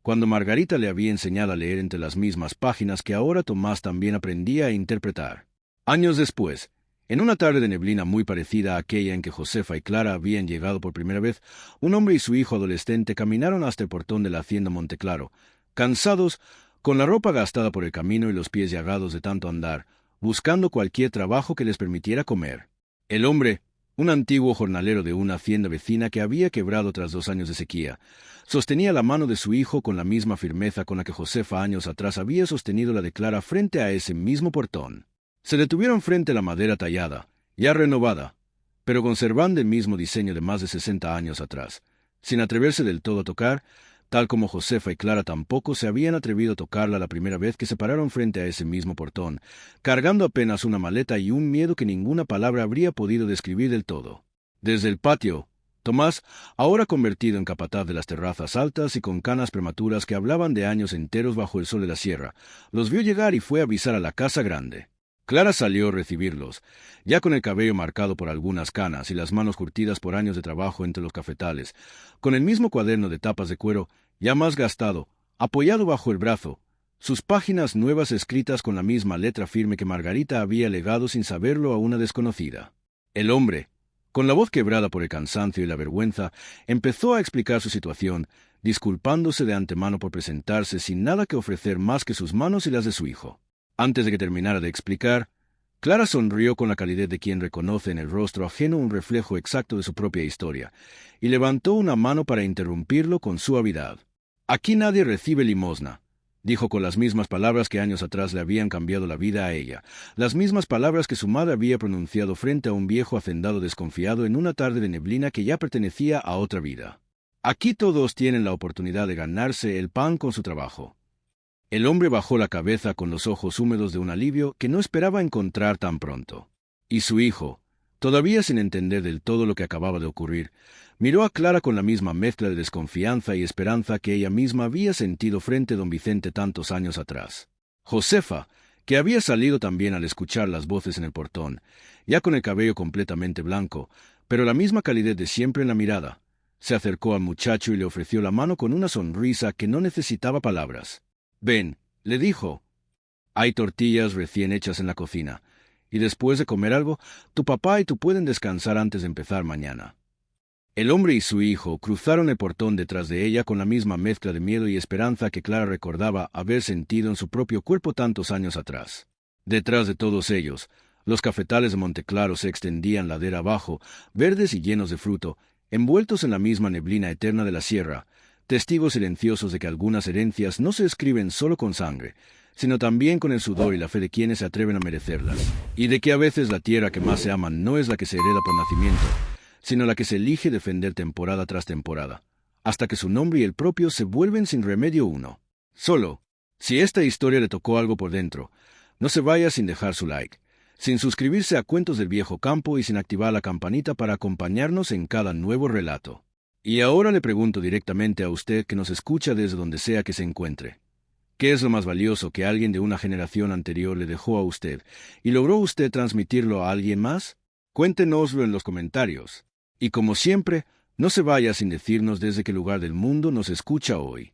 cuando Margarita le había enseñado a leer entre las mismas páginas que ahora Tomás también aprendía a interpretar. Años después, en una tarde de neblina muy parecida a aquella en que Josefa y Clara habían llegado por primera vez, un hombre y su hijo adolescente caminaron hasta el portón de la hacienda Monteclaro, cansados, con la ropa gastada por el camino y los pies llagados de tanto andar, buscando cualquier trabajo que les permitiera comer. El hombre, un antiguo jornalero de una hacienda vecina que había quebrado tras 2 años de sequía, sostenía la mano de su hijo con la misma firmeza con la que Josefa años atrás había sostenido la de Clara frente a ese mismo portón. Se detuvieron frente a la madera tallada, ya renovada, pero conservando el mismo diseño de más de 60 años atrás, sin atreverse del todo a tocar, tal como Josefa y Clara tampoco se habían atrevido a tocarla la primera vez que se pararon frente a ese mismo portón, cargando apenas una maleta y un miedo que ninguna palabra habría podido describir del todo. Desde el patio, Tomás, ahora convertido en capataz de las terrazas altas y con canas prematuras que hablaban de años enteros bajo el sol de la sierra, los vio llegar y fue a avisar a la casa grande. Clara salió a recibirlos, ya con el cabello marcado por algunas canas y las manos curtidas por años de trabajo entre los cafetales, con el mismo cuaderno de tapas de cuero, ya más gastado, apoyado bajo el brazo, sus páginas nuevas escritas con la misma letra firme que Margarita había legado sin saberlo a una desconocida. El hombre, con la voz quebrada por el cansancio y la vergüenza, empezó a explicar su situación, disculpándose de antemano por presentarse sin nada que ofrecer más que sus manos y las de su hijo. Antes de que terminara de explicar, Clara sonrió con la calidez de quien reconoce en el rostro ajeno un reflejo exacto de su propia historia, y levantó una mano para interrumpirlo con suavidad. «Aquí nadie recibe limosna», dijo con las mismas palabras que años atrás le habían cambiado la vida a ella, las mismas palabras que su madre había pronunciado frente a un viejo hacendado desconfiado en una tarde de neblina que ya pertenecía a otra vida. «Aquí todos tienen la oportunidad de ganarse el pan con su trabajo». El hombre bajó la cabeza con los ojos húmedos de un alivio que no esperaba encontrar tan pronto. Y su hijo, todavía sin entender del todo lo que acababa de ocurrir, miró a Clara con la misma mezcla de desconfianza y esperanza que ella misma había sentido frente a don Vicente tantos años atrás. Josefa, que había salido también al escuchar las voces en el portón, ya con el cabello completamente blanco, pero la misma calidez de siempre en la mirada, se acercó al muchacho y le ofreció la mano con una sonrisa que no necesitaba palabras. «Ven», le dijo, «hay tortillas recién hechas en la cocina, y después de comer algo, tu papá y tú pueden descansar antes de empezar mañana». El hombre y su hijo cruzaron el portón detrás de ella con la misma mezcla de miedo y esperanza que Clara recordaba haber sentido en su propio cuerpo tantos años atrás. Detrás de todos ellos, los cafetales de Monteclaro se extendían ladera abajo, verdes y llenos de fruto, envueltos en la misma neblina eterna de la sierra, testigos silenciosos de que algunas herencias no se escriben solo con sangre, sino también con el sudor y la fe de quienes se atreven a merecerlas, y de que a veces la tierra que más se ama no es la que se hereda por nacimiento, sino la que se elige defender temporada tras temporada, hasta que su nombre y el propio se vuelven sin remedio uno. Solo, si esta historia le tocó algo por dentro, no se vaya sin dejar su like, sin suscribirse a Cuentos del Viejo Campo y sin activar la campanita para acompañarnos en cada nuevo relato. Y ahora le pregunto directamente a usted que nos escucha desde donde sea que se encuentre. ¿Qué es lo más valioso que alguien de una generación anterior le dejó a usted y logró usted transmitirlo a alguien más? Cuéntenoslo en los comentarios. Y como siempre, no se vaya sin decirnos desde qué lugar del mundo nos escucha hoy.